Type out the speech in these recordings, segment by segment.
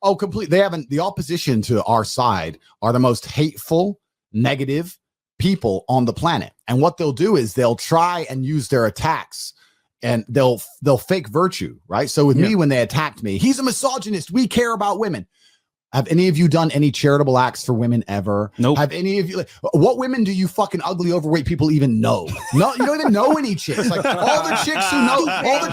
Oh, completely. They haven't. The opposition to our side are the most hateful, negative people on the planet. And what they'll do is they'll try and use their attacks, and they'll fake virtue, right? So with me, when they attacked me, he's a misogynist. We care about women. Have any of you done any charitable acts for women ever? Nope. Have any of you, what women do you fucking ugly, overweight people even know? No, you don't even know any chicks. Like all the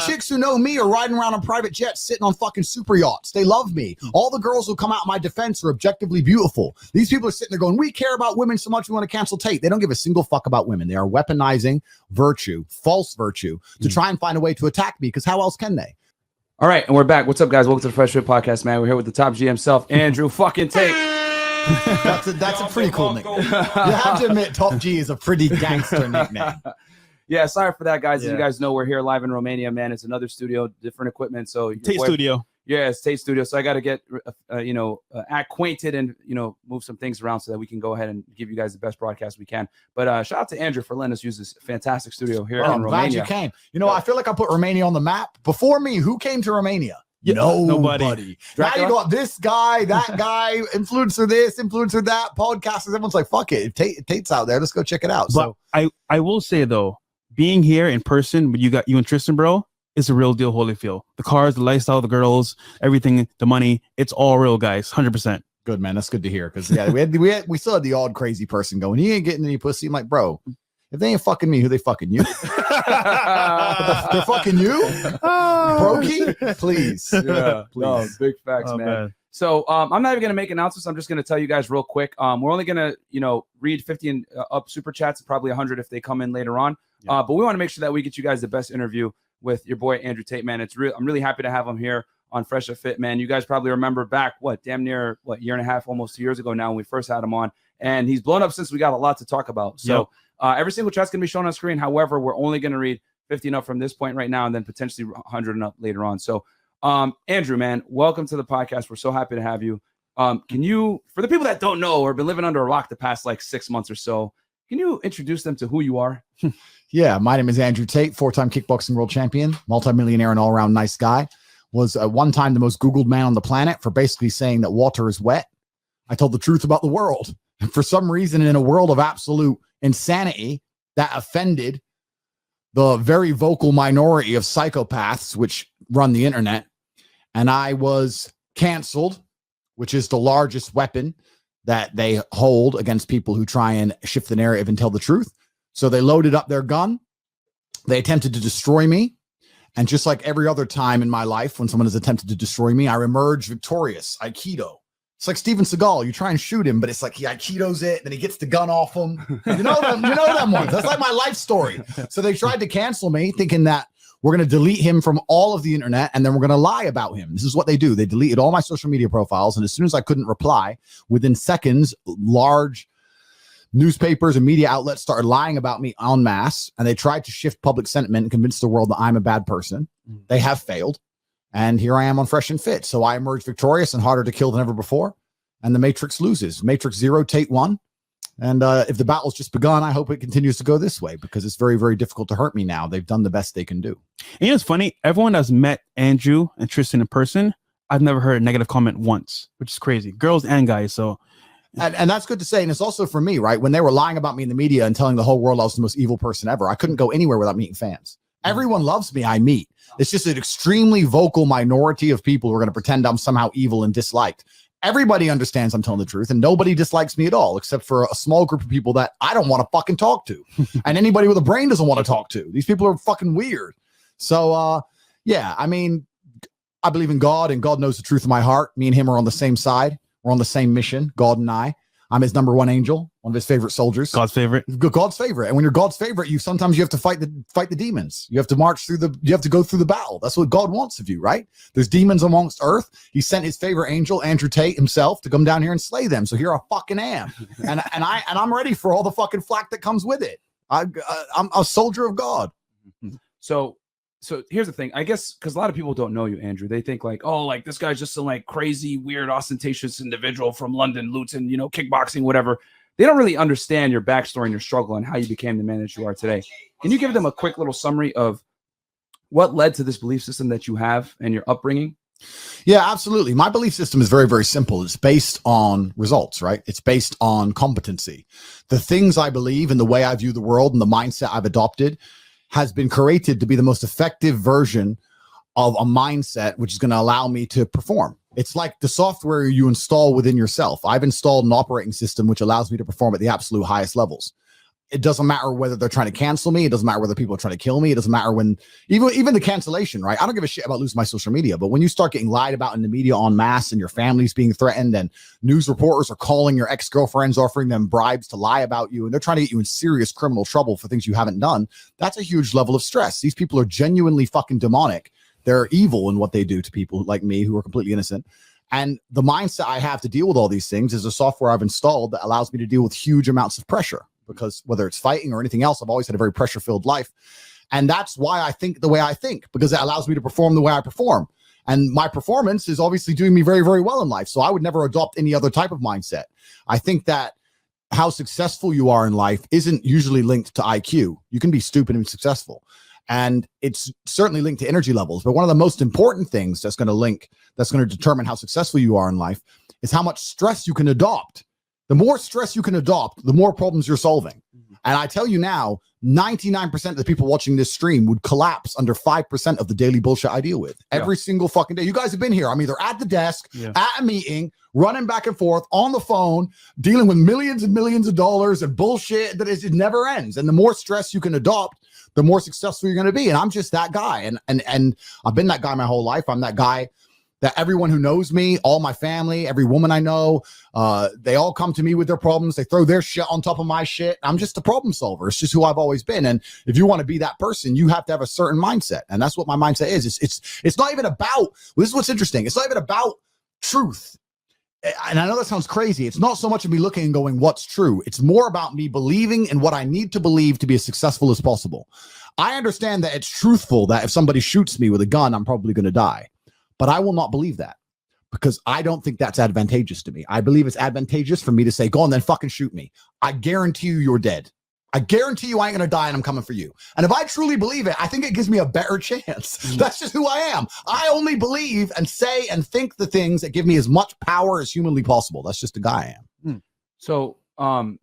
chicks who know me are riding around on private jets, sitting on fucking super yachts. They love me. All the girls who come out in my defense are objectively beautiful. These people are sitting there going, we care about women so much we want to cancel Tate. They don't give a single fuck about women. They are weaponizing virtue, false virtue, to try and find a way to attack me, because how else can they? All right, and we're back. What's up, guys? Welcome to the Fresh Fit Podcast, man. We're here with the top G himself, Andrew fucking Tate. That's a pretty cool nickname. You have to admit, Top G is a pretty gangster nickname. Yeah, sorry for that, guys. As you guys know, we're here live in Romania, man. It's another studio, different equipment. So Tate Studio. Yeah, it's Tate Studio. So I got to get, acquainted and, move some things around so that we can go ahead and give you guys the best broadcast we can. But shout out to Andrew for letting us use this fantastic studio here in Romania. I'm glad you came. I feel like I put Romania on the map. Before me, who came to Romania? Nobody. Now you got this guy, that guy, influencer this, influencer that, podcasters. Everyone's like, fuck it. If Tate's out there, let's go check it out. But I will say, though, being here in person, but you and Tristan, bro, it's a real deal, Holyfield. The cars, the lifestyle, the girls, everything, the money, it's all real, guys. 100%. Good, man. That's good to hear. Because we still had the odd crazy person going, he ain't getting any pussy. I'm like, bro, if they ain't fucking me, who they fucking you? They're fucking you? Brokey? Please. Yeah, please. No, big facts, man. So I'm not even going to make announcements. I'm just going to tell you guys real quick. We're only going to, read 50 and up super chats, probably 100 if they come in later on. But we want to make sure that we get you guys the best interview with your boy Andrew Tate, man. I'm really happy to have him here on Fresh Fit, man. You guys probably remember back damn near year and a half, almost 2 years ago now when we first had him on, and he's blown up since. We got a lot to talk about. So every single chat's gonna be shown on screen. However, we're only gonna read 50 and up from this point right now, and then potentially 100 and up later on. So Andrew, man, welcome to the podcast. We're so happy to have you. Can you, for the people that don't know or been living under a rock the past 6 months or so, can you introduce them to who you are? Yeah, my name is Andrew Tate, 4-time kickboxing world champion, multimillionaire and all-around nice guy. Was one time the most Googled man on the planet for basically saying that water is wet. I told the truth about the world. And for some reason, in a world of absolute insanity, that offended the very vocal minority of psychopaths which run the internet. And I was canceled, which is the largest weapon that they hold against people who try and shift the narrative and tell the truth. So they loaded up their gun. They attempted to destroy me. And just like every other time in my life, when someone has attempted to destroy me, I emerge victorious. Aikido. It's like Steven Seagal. You try and shoot him, but it's like he Aikidos it, then he gets the gun off him. You know them ones. That's like my life story. So they tried to cancel me, thinking that we're going to delete him from all of the internet, and then we're going to lie about him. This is what they do. They deleted all my social media profiles, and as soon as I couldn't reply, within seconds, large newspapers and media outlets started lying about me en masse, and they tried to shift public sentiment and convince the world that I'm a bad person. They have failed. And here I am on Fresh and Fit. So I emerged victorious and harder to kill than ever before. And the Matrix loses. Matrix 0, Tate 1. And if the battle's just begun, I hope it continues to go this way, because it's very, very difficult to hurt me now. They've done the best they can do. And it's funny. Everyone that's met Andrew and Tristan in person, I've never heard a negative comment once, which is crazy. Girls and guys. So. And that's good to say. And it's also for me, right? When they were lying about me in the media and telling the whole world I was the most evil person ever, I couldn't go anywhere without meeting fans. Everyone loves me. I meet. It's just an extremely vocal minority of people who are going to pretend I'm somehow evil and disliked. Everybody understands I'm telling the truth, and nobody dislikes me at all, except for a small group of people that I don't want to fucking talk to. And anybody with a brain doesn't want to talk to. These people are fucking weird. So, yeah, I mean, I believe in God, and God knows the truth of my heart. Me and him are on the same side. We're on the same mission, God and I. I'm his number one angel, one of his favorite soldiers. God's favorite. God's favorite. And when you're God's favorite, you have to fight the demons. You have to march through you have to go through the battle. That's what God wants of you, right? There's demons amongst earth. He sent his favorite angel, Andrew Tate himself, to come down here and slay them. So here I fucking am. and I'm ready for all the fucking flack that comes with it. I'm a soldier of God. So here's the thing, I guess, because a lot of people don't know you, Andrew. They think this guy's just some crazy, weird, ostentatious individual from London, Luton, kickboxing, whatever. They don't really understand your backstory and your struggle and how you became the man that you are today. Can you give them a quick little summary of what led to this belief system that you have and your upbringing, Yeah, absolutely. My belief system is very, very simple. It's based on results, right? It's based on competency. The things I believe and the way I view the world and the mindset I've adopted has been created to be the most effective version of a mindset, which is going to allow me to perform. It's like the software you install within yourself. I've installed an operating system which allows me to perform at the absolute highest levels. It doesn't matter whether they're trying to cancel me. It doesn't matter whether people are trying to kill me. It doesn't matter when, even the cancellation, right? I don't give a shit about losing my social media, but when you start getting lied about in the media en masse and your family's being threatened and news reporters are calling your ex-girlfriends, offering them bribes to lie about you, and they're trying to get you in serious criminal trouble for things you haven't done, that's a huge level of stress. These people are genuinely fucking demonic. They're evil in what they do to people like me who are completely innocent. And the mindset I have to deal with all these things is a software I've installed that allows me to deal with huge amounts of pressure. Because whether it's fighting or anything else, I've always had a very pressure-filled life. And that's why I think the way I think, because it allows me to perform the way I perform. And my performance is obviously doing me very, very well in life. So I would never adopt any other type of mindset. I think that how successful you are in life isn't usually linked to IQ. You can be stupid and successful. And it's certainly linked to energy levels. But one of the most important things that's going to determine how successful you are in life is how much stress you can adopt. The more stress you can adopt, the more problems you're solving. And I tell you now, 99% of the people watching this stream would collapse under 5% of the daily bullshit I deal with every single fucking day. You guys have been here. I'm either at the desk, at a meeting, running back and forth on the phone, dealing with millions and millions of dollars and bullshit that it never ends. And the more stress you can adopt, the more successful you're going to be. And I'm just that guy. And I've been that guy my whole life. I'm that guy that everyone who knows me, all my family, every woman I know, they all come to me with their problems. They throw their shit on top of my shit. I'm just a problem solver. It's just who I've always been. And if you want to be that person, you have to have a certain mindset. And that's what my mindset is. It's not even about, this is what's interesting. It's not even about truth. And I know that sounds crazy. It's not so much of me looking and going, what's true? It's more about me believing in what I need to believe to be as successful as possible. I understand that it's truthful that if somebody shoots me with a gun, I'm probably going to die. But I will not believe that because I don't think that's advantageous to me. I believe it's advantageous for me to say, go on, then fucking shoot me. I guarantee you you're dead. I guarantee you I ain't going to die and I'm coming for you. And if I truly believe it, I think it gives me a better chance. That's just who I am. I only believe and say and think the things that give me as much power as humanly possible. That's just the guy I am. So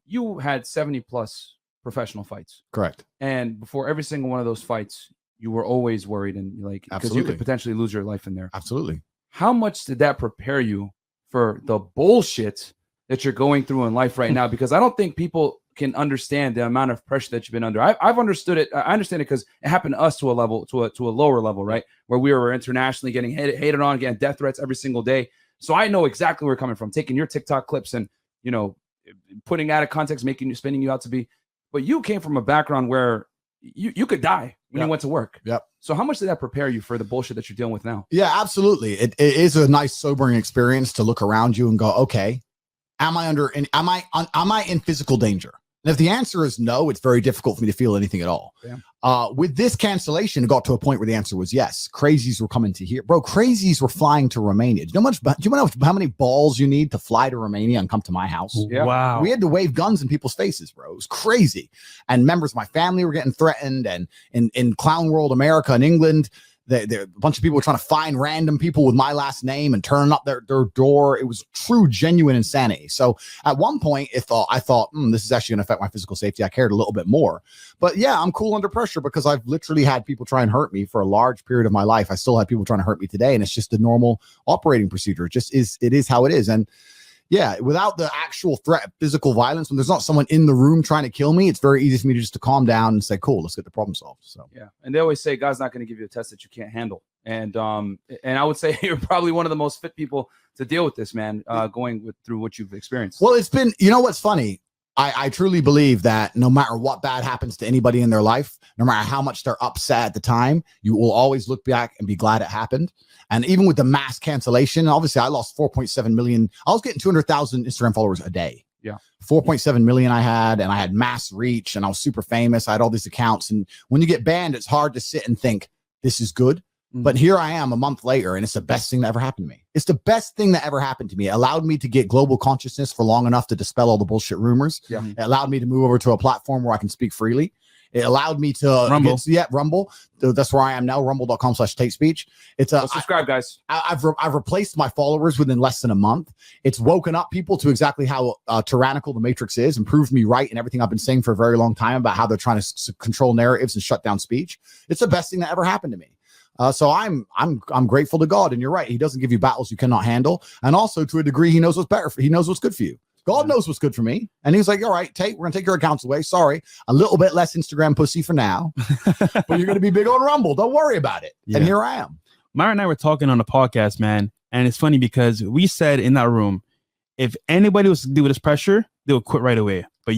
you had 70 plus professional fights. Correct. And before every single one of those fights, you were always worried and like, because you could potentially lose your life in there. Absolutely. How much did that prepare you for the bullshit that you're going through in life right now? Because I don't think people can understand the amount of pressure that you've been under. I've understood it. I understand it because it happened to us to a level, to a lower level, right? Where we were internationally getting hated on, getting death threats every single day. So I know exactly where you're coming from, taking your TikTok clips and, you know, putting out of context, spinning you out to be. But you came from a background where you could die when you went to work. Yep. So how much did that prepare you for the bullshit that you're dealing with now? Yeah, absolutely. It is a nice sobering experience to look around you and go, okay, am I in physical danger? And if the answer is no, it's very difficult for me to feel anything at all. Yeah. With this cancellation, it got to a point where the answer was yes. Crazies were coming to here. Bro, crazies were flying to Romania. Do you know how many balls you need to fly to Romania and come to my house? Yeah. Wow. We had to wave guns in people's faces, bro. It was crazy. And members of my family were getting threatened. And in Clown World America and England, a bunch of people were trying to find random people with my last name and turn up their door. It was true, genuine insanity. So at one point, I thought, this is actually going to affect my physical safety. I cared a little bit more. But yeah, I'm cool under pressure because I've literally had people try and hurt me for a large period of my life. I still have people trying to hurt me today. And it's just a normal operating procedure. It is how it is. And yeah, without the actual threat of physical violence, when there's not someone in the room trying to kill me, it's very easy for me to calm down and say, cool, let's get the problem solved. So yeah. And they always say God's not going to give you a test that you can't handle. And I would say you're probably one of the most fit people to deal with this, man, through what you've experienced. Well, it's been, you know what's funny? I truly believe that no matter what bad happens to anybody in their life, no matter how much they're upset at the time, you will always look back and be glad it happened. And even with the mass cancellation, obviously I lost 4.7 million. I was getting 200,000 Instagram followers a day. Yeah. 4.7 million I had, and I had mass reach and I was super famous. I had all these accounts. And when you get banned, it's hard to sit and think this is good. But here I am a month later, and it's the best thing that ever happened to me. It's the best thing that ever happened to me. It allowed me to get global consciousness for long enough to dispel all the bullshit rumors. Yeah. It allowed me to move over to a platform where I can speak freely. It allowed me to Rumble. Rumble. That's where I am now. Rumble.com/Tate Speech. It's subscribe, guys. I've replaced my followers within less than a month. It's woken up people to exactly how tyrannical the Matrix is, and proved me right in everything I've been saying for a very long time about how they're trying to control narratives and shut down speech. It's the best thing that ever happened to me. So I'm grateful to God. And you're right. He doesn't give you battles you cannot handle. And also, to a degree, he knows what's better. He knows what's good for you. God knows what's good for me. And he's like, all right, Tate, we're going to take your accounts away. Sorry. A little bit less Instagram pussy for now, but you're going to be big on Rumble. Don't worry about it. Yeah. And here I am. Myron and I were talking on the podcast, man. And it's funny because we said in that room, if anybody was to deal with this pressure, they would quit right away. But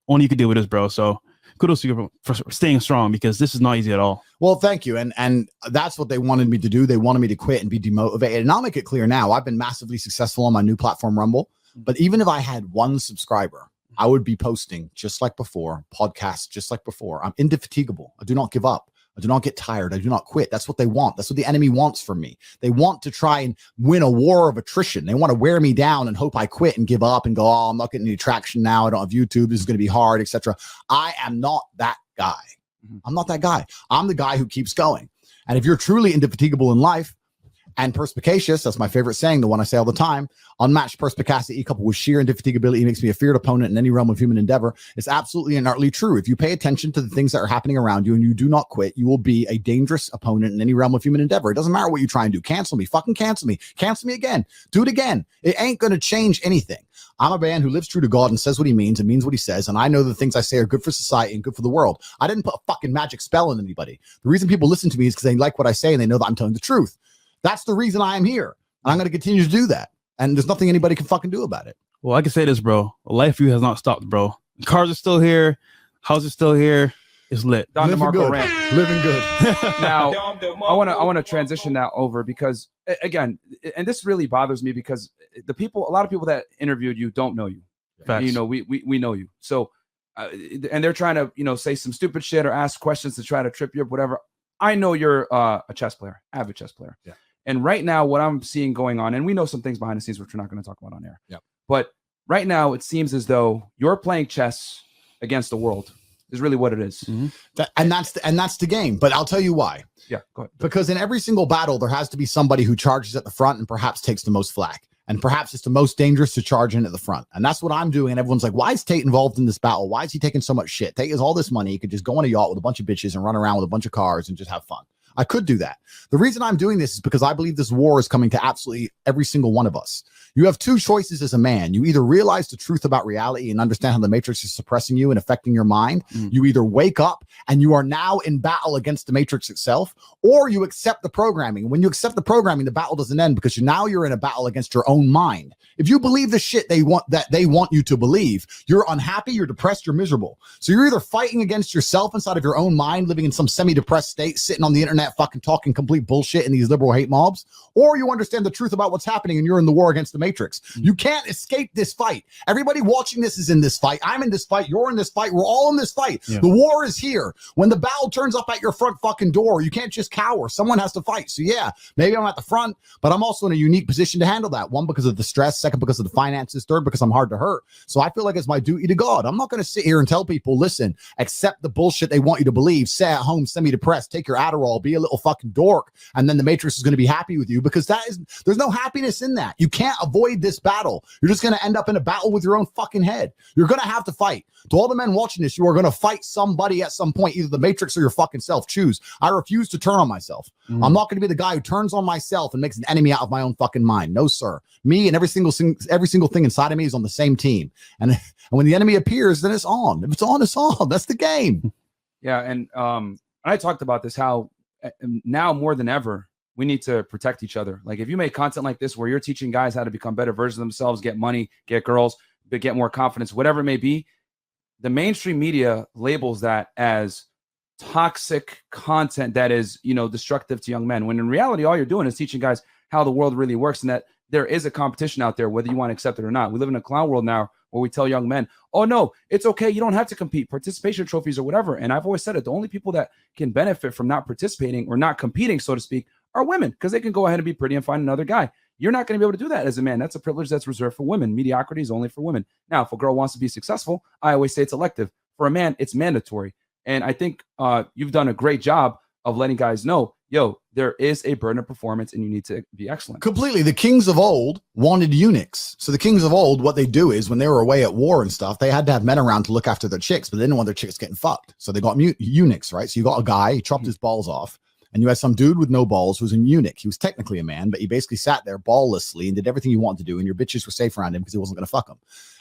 only you could deal with this, bro. So kudos to you for staying strong, because this is not easy at all. Well, thank you. And that's what they wanted me to do. They wanted me to quit and be demotivated. And I'll make it clear now, I've been massively successful on my new platform, Rumble. But even if I had one subscriber, I would be posting just like before, podcasts just like before. I'm indefatigable. I do not give up. I do not get tired. I do not quit. That's what they want. That's what the enemy wants from me. They want to try and win a war of attrition. They want to wear me down and hope I quit and give up and go, oh, I'm not getting any traction now. I don't have YouTube. This is going to be hard, etc. I am not that guy. I'm not that guy. I'm the guy who keeps going. And if you're truly indefatigable in life, and perspicacious, that's my favorite saying, the one I say all the time, unmatched perspicacity coupled with sheer indefatigability makes me a feared opponent in any realm of human endeavor. It's absolutely and utterly true. If you pay attention to the things that are happening around you and you do not quit, you will be a dangerous opponent in any realm of human endeavor. It doesn't matter what you try and do. Cancel me. Fucking cancel me. Cancel me again. Do it again. It ain't going to change anything. I'm a man who lives true to God and says what he means and means what he says. And I know the things I say are good for society and good for the world. I didn't put a fucking magic spell on anybody. The reason people listen to me is because they like what I say and they know that I'm telling the truth. That's the reason I am here. And I'm going to continue to do that. And there's nothing anybody can fucking do about it. Well, I can say this, bro. Life view has not stopped, bro. Cars are still here. House is still here. It's lit. Living good. Living good. Now, I want to transition that over because, again, and this really bothers me because a lot of people that interviewed you don't know you. Facts. You know, we know you. So, and they're trying to, say some stupid shit or ask questions to try to trip you up, whatever. I know you're a chess player, avid chess player. Yeah. And right now, what I'm seeing going on, and we know some things behind the scenes, which we're not going to talk about on air. Yeah. But right now, it seems as though you're playing chess against the world. Is really what it is. Mm-hmm. And that's the game. But I'll tell you why. Yeah, go ahead. Because in every single battle, there has to be somebody who charges at the front and perhaps takes the most flack. And perhaps it's the most dangerous to charge in at the front. And that's what I'm doing. And everyone's like, why is Tate involved in this battle? Why is he taking so much shit? Tate has all this money. He could just go on a yacht with a bunch of bitches and run around with a bunch of cars and just have fun. I could do that. The reason I'm doing this is because I believe this war is coming to absolutely every single one of us. You have two choices as a man. You either realize the truth about reality and understand how the Matrix is suppressing you and affecting your mind. You either wake up and you are now in battle against the Matrix itself, or you accept the programming. When you accept the programming, the battle doesn't end because you're in a battle against your own mind. If you believe the shit they want you to believe, you're unhappy, you're depressed, you're miserable. So you're either fighting against yourself inside of your own mind, living in some semi-depressed state, sitting on the internet, fucking talking complete bullshit in these liberal hate mobs, or you understand the truth about what's happening and you're in the war against the Matrix. You can't escape this fight. Everybody watching this is in this fight. I'm in this fight. You're in this fight. We're all in this fight. Yeah. The war is here. When the battle turns up at your front fucking door, you can't just cower. Someone has to fight. So yeah, maybe I'm at the front, but I'm also in a unique position to handle that. One, because of the stress. Second, because of the finances. Third, because I'm hard to hurt. So I feel like it's my duty to God. I'm not going to sit here and tell people, listen, accept the bullshit they want you to believe. Stay at home, semi-depressed, take your Adderall, be a little fucking dork, and then the Matrix is going to be happy with you, because there's no happiness in that. You can't avoid this battle. You're just going to end up in a battle with your own fucking head. You're going to have to fight. To all the men watching this, you are going to fight somebody at some point, either the Matrix or your fucking self. Choose. I refuse to turn on myself. I'm not going to be the guy who turns on myself and makes an enemy out of my own fucking mind. No, sir. Me and every single thing inside of me is on the same team. And when the enemy appears, then it's on. If it's on, it's on. That's the game. Yeah. And I talked about this, how now more than ever, we need to protect each other. Like, if you make content like this where you're teaching guys how to become better versions of themselves, get money, get girls, but get more confidence, whatever it may be, the mainstream media labels that as toxic content that is, destructive to young men, when in reality, all you're doing is teaching guys how the world really works, and that there is a competition out there, whether you want to accept it or not. We live in a clown world now where we tell young men, oh no, it's okay, you don't have to compete, participation trophies or whatever. And I've always said it, the only people that can benefit from not participating or not competing, so to speak, are women, because they can go ahead and be pretty and find another guy. You're not going to be able to do that as a man. That's a privilege that's reserved for women. Mediocrity is only for women. Now, if a girl wants to be successful, I always say it's elective. For a man, it's mandatory. And I think you've done a great job of letting guys know, yo, there is a burden of performance and you need to be excellent. Completely. The kings of old wanted eunuchs. So the kings of old, what they do is when they were away at war and stuff, they had to have men around to look after their chicks, but they didn't want their chicks getting fucked. So they got eunuchs, right? So you got a guy, he chopped his balls off, and you had some dude with no balls who was a eunuch. He was technically a man, but he basically sat there balllessly and did everything he wanted to do, and your bitches were safe around him because he wasn't going to fuck them.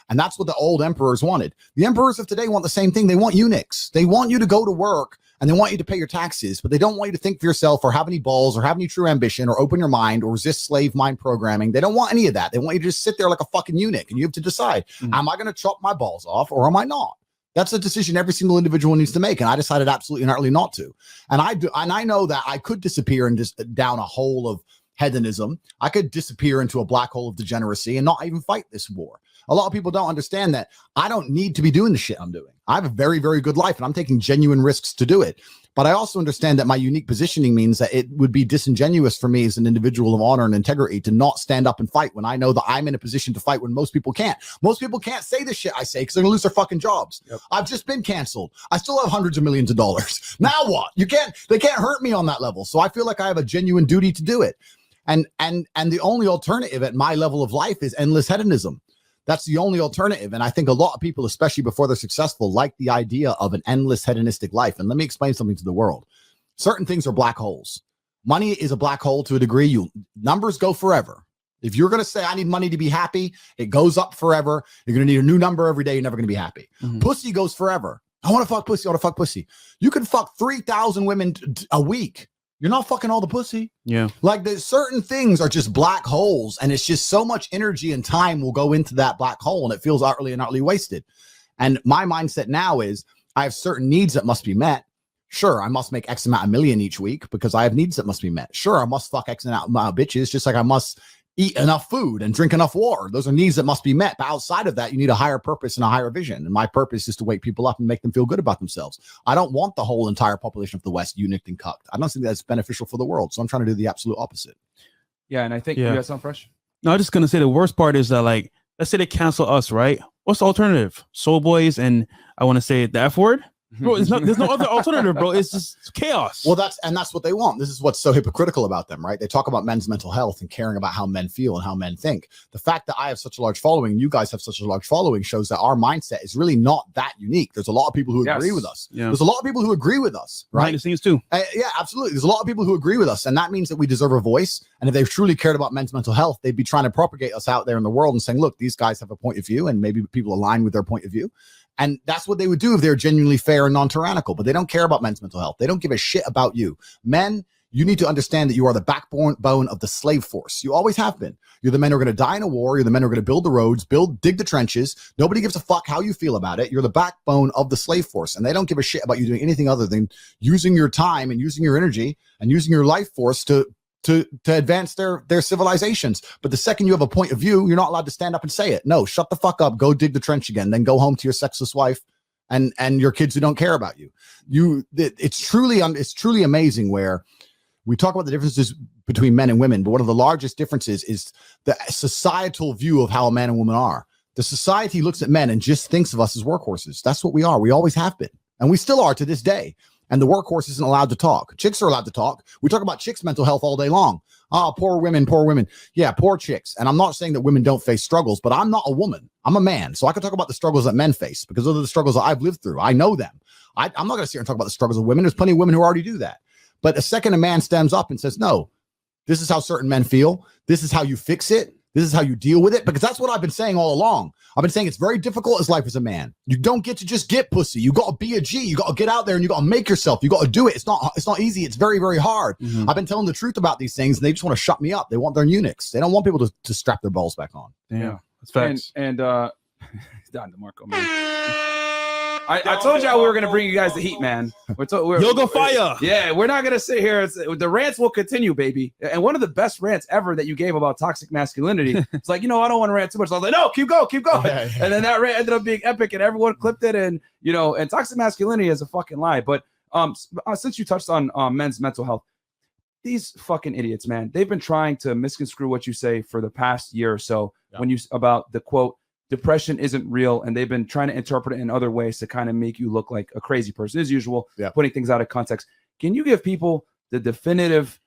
And that's what the old emperors wanted. The emperors of today want the same thing. They want eunuchs. They want you to go to work and they want you to pay your taxes, but they don't want you to think for yourself or have any balls or have any true ambition or open your mind or resist slave mind programming. They don't want any of that. They want you to just sit there like a fucking eunuch and you have to decide, am I going to chop my balls off or am I not? That's a decision every single individual needs to make. And I decided absolutely and utterly not to. And I know that I could disappear and just down a hole of hedonism. I could disappear into a black hole of degeneracy and not even fight this war. A lot of people don't understand that I don't need to be doing the shit I'm doing. I have a very, very good life and I'm taking genuine risks to do it. But I also understand that my unique positioning means that it would be disingenuous for me as an individual of honor and integrity to not stand up and fight when I know that I'm in a position to fight when most people can't. Most people can't say the shit I say because they're gonna lose their fucking jobs. Yep. I've just been canceled. I still have hundreds of millions of dollars. Now what? They can't hurt me on that level. So I feel like I have a genuine duty to do it. And the only alternative at my level of life is endless hedonism. That's the only alternative. And I think a lot of people, especially before they're successful, like the idea of an endless hedonistic life. And let me explain something to the world. Certain things are black holes. Money is a black hole to a degree. Numbers go forever. If you're going to say, I need money to be happy, it goes up forever. You're going to need a new number every day. You're never going to be happy. Pussy goes forever. I want to fuck pussy. I want to fuck pussy. You can fuck 3,000 women a week. You're not fucking all the pussy. Yeah. Like there's certain things are just black holes and it's just so much energy and time will go into that black hole and it feels utterly and utterly wasted. And my mindset now is I have certain needs that must be met. Sure, I must make X amount of million each week because I have needs that must be met. Sure, I must fuck X amount of bitches just like I must eat enough food and drink enough water. Those are needs that must be met. But outside of that, you need a higher purpose and a higher vision. And my purpose is to wake people up and make them feel good about themselves. I don't want the whole entire population of the West eunuched and cucked. I don't think that's beneficial for the world. So I'm trying to do the absolute opposite. Yeah. And I think you got something fresh. No, I'm just going to say the worst part is that, like, let's say they cancel us, right? What's the alternative? Soul boys and I want to say the F word? Bro, there's no other alternative, bro. It's just chaos. Well, that's what they want. This is what's so hypocritical about them, right? They talk about men's mental health and caring about how men feel and how men think. The fact that I have such a large following, you guys have such a large following, shows that our mindset is really not that unique. There's a lot of people who agree with us. Yeah. There's a lot of people who agree with us, right? Behind the scenes too. Yeah, absolutely. There's a lot of people who agree with us, and that means that we deserve a voice. And if they truly cared about men's mental health, they'd be trying to propagate us out there in the world and saying, look, these guys have a point of view, and maybe people align with their point of view. And that's what they would do if they're genuinely fair and non-tyrannical, but they don't care about men's mental health. They don't give a shit about you. Men, you need to understand that you are the backbone of the slave force. You always have been. You're the men who are going to die in a war. You're the men who are going to build the roads, dig the trenches. Nobody gives a fuck how you feel about it. You're the backbone of the slave force, and they don't give a shit about you doing anything other than using your time and using your energy and using your life force to advance their civilizations. But the second you have a point of view, you're not allowed to stand up and say it. No, shut the fuck up, go dig the trench again, then go home to your sexless wife and your kids who don't care about you. It's truly amazing where we talk about the differences between men and women, but one of the largest differences is the societal view of how a man and woman are. The society looks at men and just thinks of us as workhorses. That's what we are. We always have been, and we still are to this day. And the workhorse isn't allowed to talk. Chicks are allowed to talk. We talk about chicks' mental health all day long. Oh, poor women, poor women. Yeah, poor chicks. And I'm not saying that women don't face struggles, but I'm not a woman. I'm a man. So I can talk about the struggles that men face because those are the struggles that I've lived through. I know them. I'm not going to sit here and talk about the struggles of women. There's plenty of women who already do that. But the second a man stands up and says, no, this is how certain men feel. This is how you fix it. This is how you deal with it, because that's what I've been saying all along. I've been saying it's very difficult as life as a man. You don't get to just get pussy. You got to be a G. You got to get out there and you got to make yourself. You got to do it. It's not easy. It's very, very hard. I've been telling the truth about these things, and they just want to shut me up. They want their eunuchs. They don't want people to strap their balls back on. Yeah, that's facts. And Don DeMarco, man. I told y'all we were going to bring you guys the heat, man. Yoga fire. Yeah, we're not going to sit here. The rants will continue, baby. And one of the best rants ever that you gave about toxic masculinity, it's like, I don't want to rant too much. So I was like, no, keep going. Yeah. And then that rant ended up being epic and everyone clipped it. And, and toxic masculinity is a fucking lie. But since you touched on men's mental health, these fucking idiots, man, they've been trying to misconstrue what you say for the past year or so about the quote, depression isn't real, and they've been trying to interpret it in other ways to kind of make you look like a crazy person, as usual, putting things out of context. Can you give people the definitive,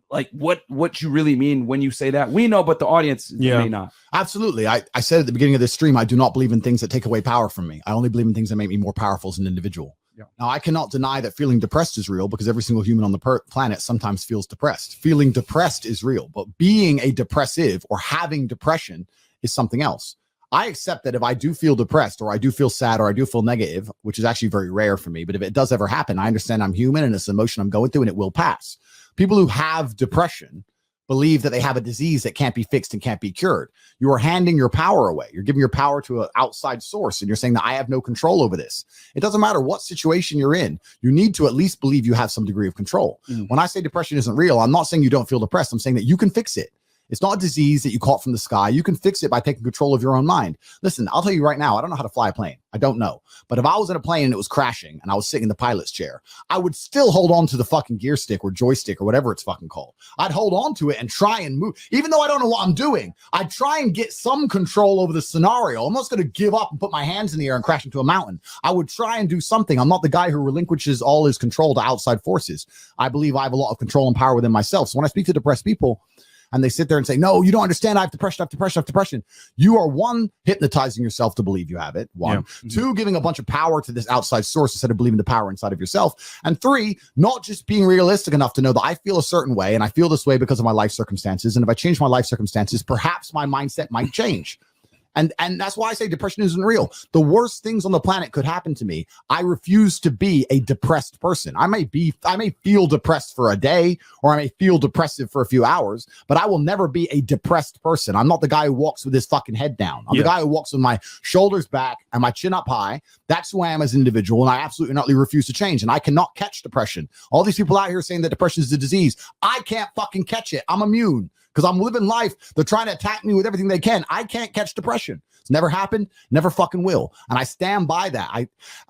like what you really mean when you say that? We know, but the audience may not. Absolutely. I said at the beginning of this stream, I do not believe in things that take away power from me. I only believe in things that make me more powerful as an individual. Now, I cannot deny that feeling depressed is real, because every single human on the planet sometimes feels depressed. Feeling depressed is real, but being a depressive or having depression is something else. I accept that if I do feel depressed, or I do feel sad, or I do feel negative, which is actually very rare for me, but if it does ever happen, I understand I'm human and it's an emotion I'm going through and it will pass. People who have depression believe that they have a disease that can't be fixed and can't be cured. You are handing your power away. You're giving your power to an outside source, and you're saying that I have no control over this. It doesn't matter what situation you're in. You need to at least believe you have some degree of control. When I say depression isn't real, I'm not saying you don't feel depressed. I'm saying that you can fix it. It's not a disease that you caught from the sky. You can fix it by taking control of your own mind. Listen, I'll tell you right now, I don't know how to fly a plane. I don't know. But if I was in a plane and it was crashing and I was sitting in the pilot's chair, I would still hold on to the fucking gear stick or joystick or whatever it's fucking called. I'd hold on to it and try and move. Even though I don't know what I'm doing, I'd try and get some control over the scenario. I'm not going to give up and put my hands in the air and crash into a mountain. I would try and do something. I'm not the guy who relinquishes all his control to outside forces. I believe I have a lot of control and power within myself. So when I speak to depressed people, and they sit there and say, no, you don't understand. I have depression, I have depression, I have depression. You are, one, hypnotizing yourself to believe you have it. One. Two, giving a bunch of power to this outside source instead of believing the power inside of yourself. And three, not just being realistic enough to know that I feel a certain way, and I feel this way because of my life circumstances. And if I change my life circumstances, perhaps my mindset might change. And that's why I say depression isn't real. The worst things on the planet could happen to me. I refuse to be a depressed person. I may feel depressed for a day, or I may feel depressive for a few hours, but I will never be a depressed person. I'm not the guy who walks with his fucking head down. I'm the guy who walks with my shoulders back and my chin up high. That's who I am as an individual, and I absolutely not refuse to change. And I cannot catch depression. All these people out here saying that depression is a disease, I can't fucking catch it. I'm immune. Because I'm living life. They're trying to attack me with everything they can. I can't catch depression. It's never happened, never fucking will. And I stand by that.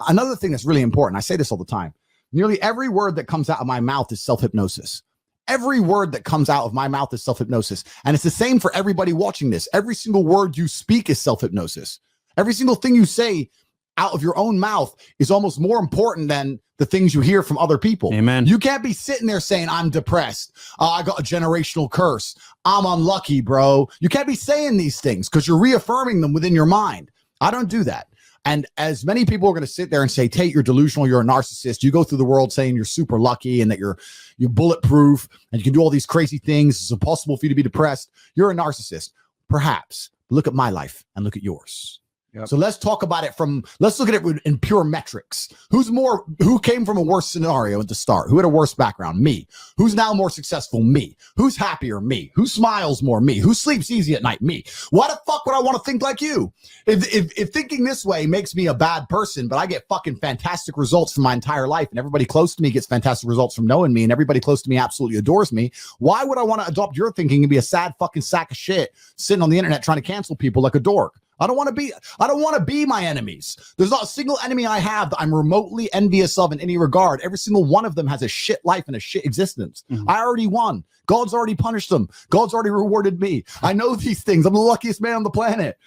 Another thing that's really important, I say this all the time, nearly every word that comes out of my mouth is self-hypnosis. Every word that comes out of my mouth is self-hypnosis. And it's the same for everybody watching this. Every single word you speak is self-hypnosis. Every single thing you say out of your own mouth is almost more important than the things you hear from other people. Amen. You can't be sitting there saying, I'm depressed. I got a generational curse. I'm unlucky, bro. You can't be saying these things because you're reaffirming them within your mind. I don't do that. And as many people are going to sit there and say, Tate, you're delusional, you're a narcissist. You go through the world saying you're super lucky and that you're bulletproof and you can do all these crazy things. It's impossible for you to be depressed. You're a narcissist. Perhaps. Look at my life and look at yours. So let's talk about it let's look at it in pure metrics. Who came from a worse scenario at the start? Who had a worse background? Me. Who's now more successful? Me. Who's happier? Me. Who smiles more? Me. Who sleeps easy at night? Me. Why the fuck would I want to think like you? If thinking this way makes me a bad person, but I get fucking fantastic results from my entire life, and everybody close to me gets fantastic results from knowing me, and everybody close to me absolutely adores me, why would I want to adopt your thinking and be a sad fucking sack of shit sitting on the internet trying to cancel people like a dork? I don't want to be my enemies. There's not a single enemy I have that I'm remotely envious of in any regard. Every single one of them has a shit life and a shit existence. I already won. God's already punished them. God's already rewarded me. I know these things. I'm the luckiest man on the planet.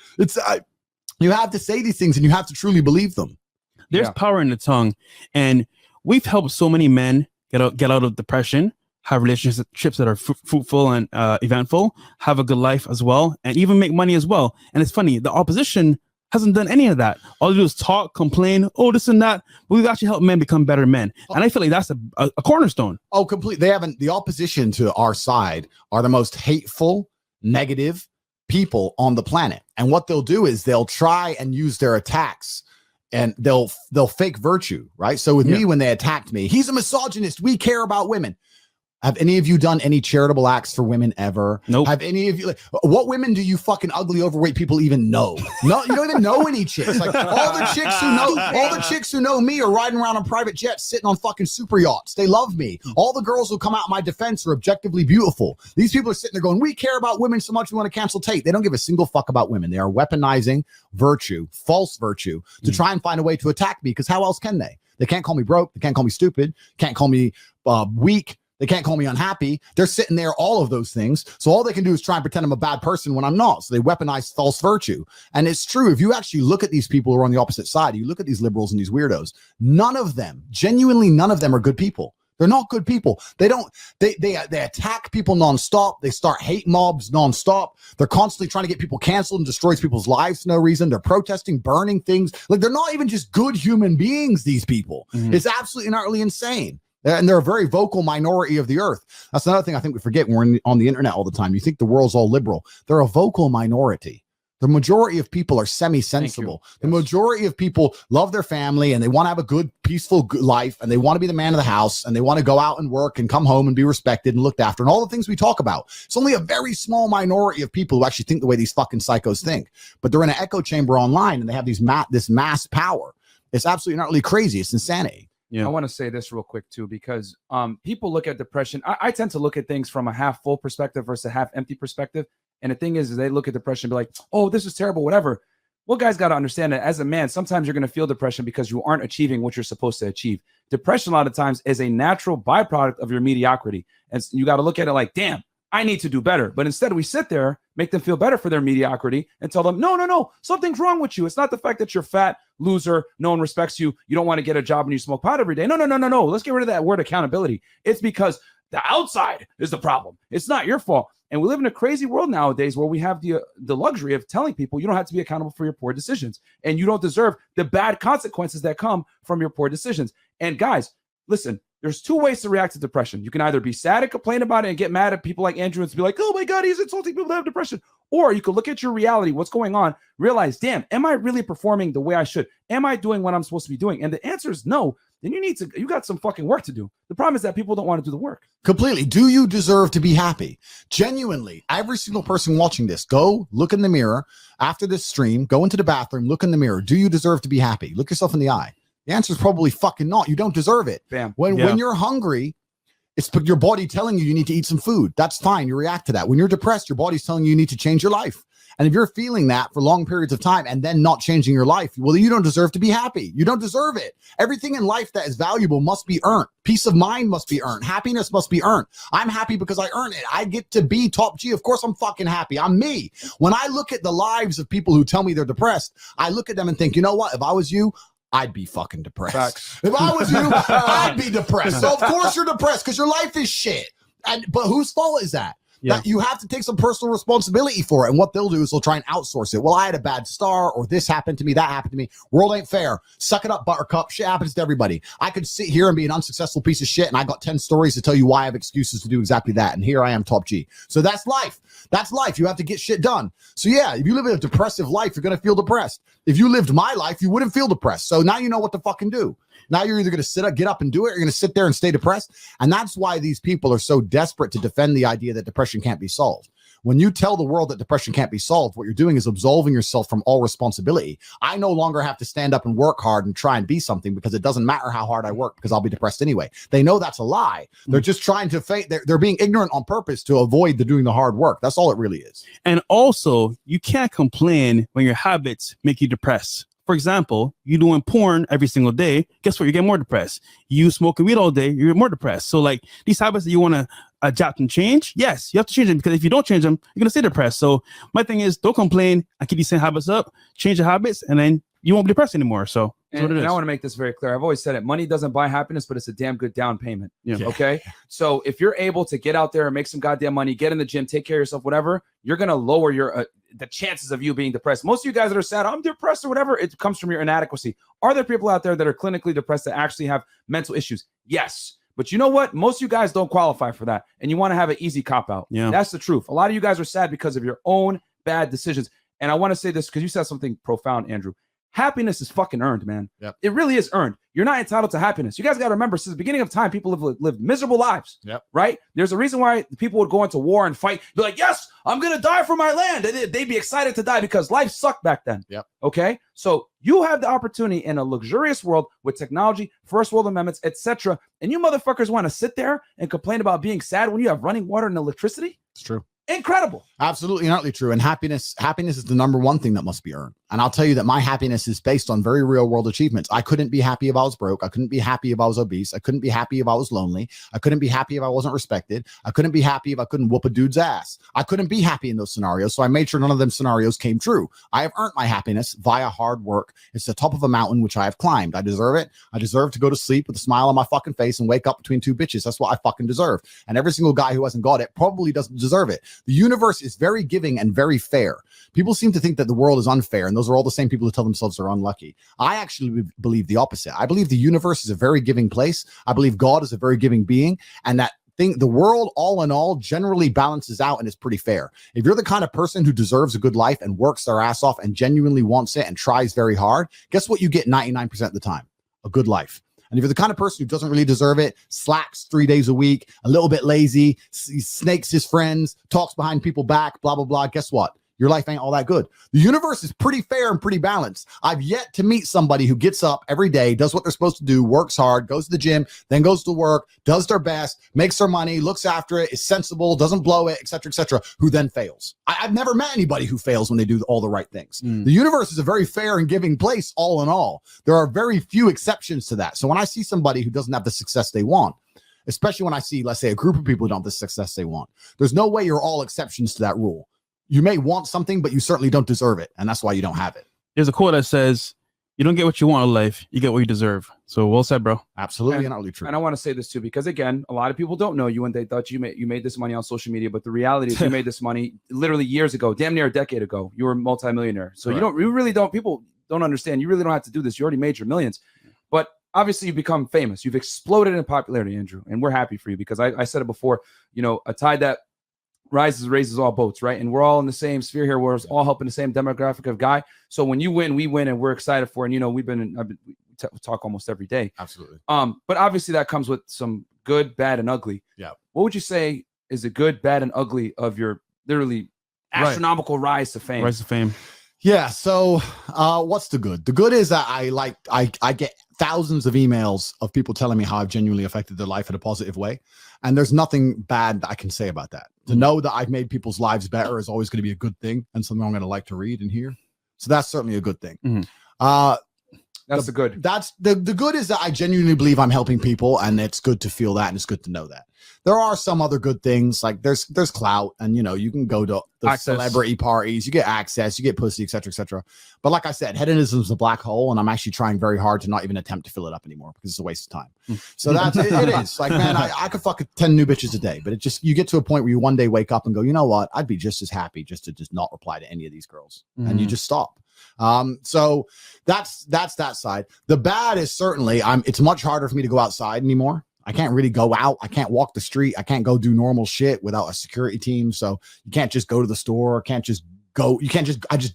You have to say these things and you have to truly believe them. There's power in the tongue, and we've helped so many men get out of depression, have relationships that are fruitful and eventful, have a good life as well, and even make money as well. And it's funny, the opposition hasn't done any of that. All they do is talk, complain, this and that. But we've actually helped men become better men. And I feel like that's a cornerstone. Oh, completely. The opposition to our side are the most hateful, negative people on the planet. And what they'll do is they'll try and use their attacks, and they'll fake virtue, right? So with me, when they attacked me, he's a misogynist. We care about women. Have any of you done any charitable acts for women ever? Nope. Have any of you, what women do you fucking ugly, overweight people even know? No, you don't even know any chicks. Like all the chicks who know me are riding around on private jets, sitting on fucking super yachts. They love me. All the girls who come out in my defense are objectively beautiful. These people are sitting there going, we care about women so much we want to cancel Tate. They don't give a single fuck about women. They are weaponizing virtue, false virtue, to try and find a way to attack me, because how else can they? They can't call me broke. They can't call me stupid. Can't call me weak. They can't call me unhappy. They're sitting there, all of those things. So all they can do is try and pretend I'm a bad person when I'm not. So they weaponize false virtue. And it's true. If you actually look at these people who are on the opposite side, you look at these liberals and these weirdos, none of them, genuinely none of them are good people. They're not good people. They attack people nonstop. They start hate mobs nonstop. They're constantly trying to get people canceled and destroys people's lives for no reason. They're protesting, burning things. Like, they're not even just good human beings, these people. It's absolutely and utterly insane. And they're a very vocal minority of the earth. That's another thing I think we forget when we're on the internet all the time. You think the world's all liberal. They're a vocal minority. The majority of people are semi-sensible. The majority of people love their family and they want to have a good, peaceful life, and they want to be the man of the house, and they want to go out and work and come home and be respected and looked after, and all the things we talk about. It's only a very small minority of people who actually think the way these fucking psychos think. But they're in an echo chamber online and they have this mass power. It's absolutely not really crazy. It's insanity. I want to say this real quick too, because people look at depression. I tend to look at things from a half full perspective versus a half empty perspective. And the thing is they look at depression and be like, oh, this is terrible, whatever. Well, guys got to understand that as a man, sometimes you're going to feel depression because you aren't achieving what you're supposed to achieve. Depression a lot of times is a natural byproduct of your mediocrity. And you got to look at it like, damn, I need to do better. But instead we sit there, make them feel better for their mediocrity and tell them, no, something's wrong with you. It's not the fact that you're fat, loser, no one respects you, you don't want to get a job and you smoke pot every day. No. Let's get rid of that word accountability. It's because the outside is the problem. It's not your fault. And we live in a crazy world nowadays where we have the luxury of telling people you don't have to be accountable for your poor decisions, and you don't deserve the bad consequences that come from your poor decisions. And guys, listen, there's two ways to react to depression. You can either be sad and complain about it and get mad at people like Andrew and be like, oh my God, he's insulting people that have depression. Or you could look at your reality, what's going on, realize, damn, am I really performing the way I should? Am I doing what I'm supposed to be doing? And the answer is no. Then you got some fucking work to do. The problem is that people don't want to do the work. Completely. Do you deserve to be happy? Genuinely, every single person watching this, go look in the mirror after this stream, go into the bathroom, look in the mirror. Do you deserve to be happy? Look yourself in the eye. The answer is probably fucking not. You don't deserve it. Bam. When you're hungry, it's your body telling you need to eat some food. That's fine. You react to that. When you're depressed, your body's telling you need to change your life. And if you're feeling that for long periods of time and then not changing your life, well, you don't deserve to be happy. You don't deserve it. Everything in life that is valuable must be earned. Peace of mind must be earned. Happiness must be earned. I'm happy because I earn it. I get to be top G. Of course, I'm fucking happy. I'm me. When I look at the lives of people who tell me they're depressed, I look at them and think, you know what? If I was you, I'd be fucking depressed. Facts. If I was you, I'd be depressed. So of course you're depressed because your life is shit. But whose fault is that? That you have to take some personal responsibility for it. And what they'll do is they'll try and outsource it. Well, I had a bad start, or this happened to me, that happened to me. World ain't fair. Suck it up, buttercup. Shit happens to everybody. I could sit here and be an unsuccessful piece of shit, and I got 10 stories to tell you why I have excuses to do exactly that. And here I am, top G. So that's life. That's life. You have to get shit done. So yeah, if you live a depressive life, you're going to feel depressed. If you lived my life, you wouldn't feel depressed. So now you know what to fucking do. Now you're either going to get up and do it, or you're going to sit there and stay depressed. And that's why these people are so desperate to defend the idea that depression can't be solved. When you tell the world that depression can't be solved, what you're doing is absolving yourself from all responsibility. I no longer have to stand up and work hard and try and be something because it doesn't matter how hard I work because I'll be depressed anyway. They know that's a lie. They're just trying to they're being ignorant on purpose to avoid doing the hard work. That's all it really is. And also, you can't complain when your habits make you depressed. For example, you doing porn every single day. Guess what? You get more depressed. You smoking weed all day. You're more depressed. So like these habits that you want to adapt and change, yes, you have to change them, because if you don't change them, you're going to stay depressed. So my thing is, don't complain and keep these same habits up, change the habits, and then you won't be depressed anymore. So that's what it is. And I want to make this very clear. I've always said it. Money doesn't buy happiness, but it's a damn good down payment. Yeah. Okay. So if you're able to get out there and make some goddamn money, get in the gym, take care of yourself, whatever, you're going to lower your the chances of you being depressed. Most of you guys that are sad, I'm depressed or whatever, it comes from your inadequacy. Are there people out there that are clinically depressed that actually have mental issues? Yes. But you know what? Most of you guys don't qualify for that. And you want to have an easy cop out. Yeah. That's the truth. A lot of you guys are sad because of your own bad decisions. And I want to say this because you said something profound, Andrew. Happiness is fucking earned, man. Yep. It really is earned. You're not entitled to happiness. You guys got to remember, since the beginning of time, people have lived miserable lives. Yep. Right? There's a reason why people would go into war and fight. Be like, yes, I'm going to die for my land. They'd be excited to die because life sucked back then. Yep. Okay? So you have the opportunity in a luxurious world with technology, first world amendments, etc. And you motherfuckers want to sit there and complain about being sad when you have running water and electricity? It's true. Incredible. Absolutely and utterly true. And happiness is the number one thing that must be earned. And I'll tell you that my happiness is based on very real world achievements. I couldn't be happy if I was broke. I couldn't be happy if I was obese. I couldn't be happy if I was lonely. I couldn't be happy if I wasn't respected. I couldn't be happy if I couldn't whoop a dude's ass. I couldn't be happy in those scenarios. So I made sure none of them scenarios came true. I have earned my happiness via hard work. It's the top of a mountain, which I have climbed. I deserve it. I deserve to go to sleep with a smile on my fucking face and wake up between two bitches. That's what I fucking deserve. And every single guy who hasn't got it probably doesn't deserve it. The universe is very giving and very fair. People seem to think that the world is unfair, and those are all the same people who tell themselves they're unlucky. I actually believe the opposite. I believe the universe is a very giving place. I believe God is a very giving being, and that the world, all in all, generally balances out and is pretty fair. If you're the kind of person who deserves a good life and works their ass off and genuinely wants it and tries very hard, guess what you get 99% of the time? A good life. And if you're the kind of person who doesn't really deserve it, slacks 3 days a week, a little bit lazy, snakes his friends, talks behind people back, blah, blah, blah, guess what? Your life ain't all that good. The universe is pretty fair and pretty balanced. I've yet to meet somebody who gets up every day, does what they're supposed to do, works hard, goes to the gym, then goes to work, does their best, makes their money, looks after it, is sensible, doesn't blow it, etc., who then fails. I've never met anybody who fails when they do all the right things. The universe is a very fair and giving place, all in all. There are very few exceptions to that. So when I see somebody who doesn't have the success they want, especially when I see, let's say, a group of people who don't have the success they want, there's no way you're all exceptions to that rule. You may want something, but you certainly don't deserve it. And that's why you don't have it. There's a quote that says, you don't get what you want in life, you get what you deserve. So well said, bro. Absolutely and utterly true. And I want to say this too, because again, a lot of people don't know you and they thought you made this money on social media, but the reality is you made this money literally years ago, damn near a decade ago. You were a multimillionaire. So people don't understand. You really don't have to do this. You already made your millions. But obviously you've become famous. You've exploded in popularity, Andrew. And we're happy for you because I said it before, a tide that raises all boats, right? And we're all in the same sphere here. We're all helping the same demographic of guy. So when you win, we win, and we're excited for it. And we talk almost every day. Absolutely. But obviously that comes with some good, bad, and ugly. Yeah. What would you say is the good, bad, and ugly of your literally astronomical rise to fame? Rise to fame. Yeah. So what's the good? The good is that I get thousands of emails of people telling me how I've genuinely affected their life in a positive way. And there's nothing bad that I can say about that. To know that I've made people's lives better is always going to be a good thing and something I'm going to like to read and hear. So that's certainly a good thing. That's the good. That's the good is that I genuinely believe I'm helping people, and it's good to feel that, and it's good to know that. There are some other good things, like there's clout, and you can go to the celebrity parties, you get access, you get pussy, etc. But like I said, hedonism is a black hole, and I'm actually trying very hard to not even attempt to fill it up anymore because it's a waste of time. So that's it is like, man, I could fuck 10 new bitches a day, but you get to a point where you one day wake up and go, you know what, I'd be just as happy just to not reply to any of these girls, and you just stop. So that's that side. The bad is certainly it's much harder for me to go outside anymore. I can't really go out. I can't walk the street. I can't go do normal shit without a security team. So you can't just go to the store. I just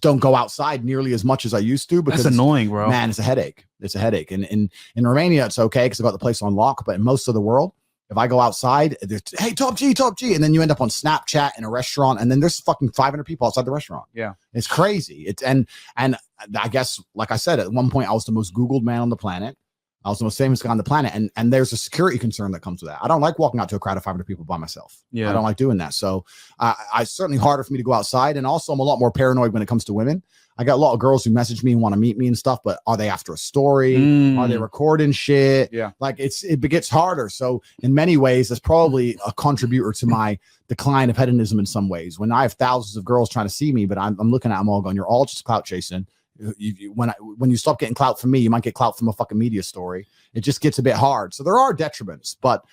don't go outside nearly as much as I used to because that's annoying, bro. Man, it's a headache. It's a headache. And in Romania, it's okay because I got the place on lock. But in most of the world, if I go outside, there's, hey, top G. And then you end up on Snapchat in a restaurant. And then there's fucking 500 people outside the restaurant. Yeah. It's crazy. And I guess, like I said, at one point, I was the most Googled man on the planet. I was the most famous guy on the planet. And there's a security concern that comes with that. I don't like walking out to a crowd of 500 people by myself. Yeah. I don't like doing that. So it's certainly harder for me to go outside. And also I'm a lot more paranoid when it comes to women. I got a lot of girls who message me and want to meet me and stuff, but are they after a story? Are they recording shit? Yeah. Like it gets harder. So in many ways, that's probably a contributor to my decline of hedonism in some ways. When I have thousands of girls trying to see me, but I'm looking at them all going, you're all just clout chasing. When you stop getting clout from me, you might get clout from a fucking media story. It just gets a bit hard. So there are detriments, but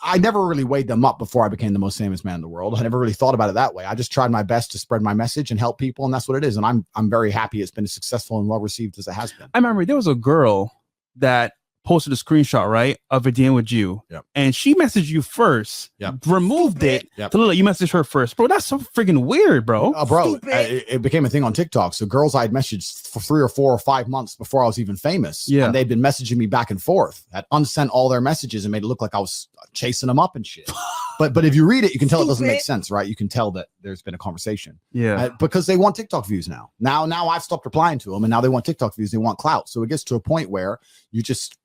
I never really weighed them up before I became the most famous man in the world. I never really thought about it that way. I just tried my best to spread my message and help people, and that's what it is. And I'm very happy it's been as successful and well received as it has been. I remember there was a girl that posted a screenshot, right, of a DM with you. Yep. And she messaged you first, removed it to let you message her first. Bro, that's so freaking weird, bro. It became a thing on TikTok. So girls I'd messaged for 3 or 4 or 5 months before I was even famous. Yeah. And they'd been messaging me back and forth. I'd unsent all their messages and made it look like I was chasing them up and shit. But if you read it, you can tell it doesn't make sense, right? You can tell that there's been a conversation. Yeah. Because they want TikTok views now. Now I've stopped replying to them, and now they want TikTok views. They want clout. So it gets to a point where you just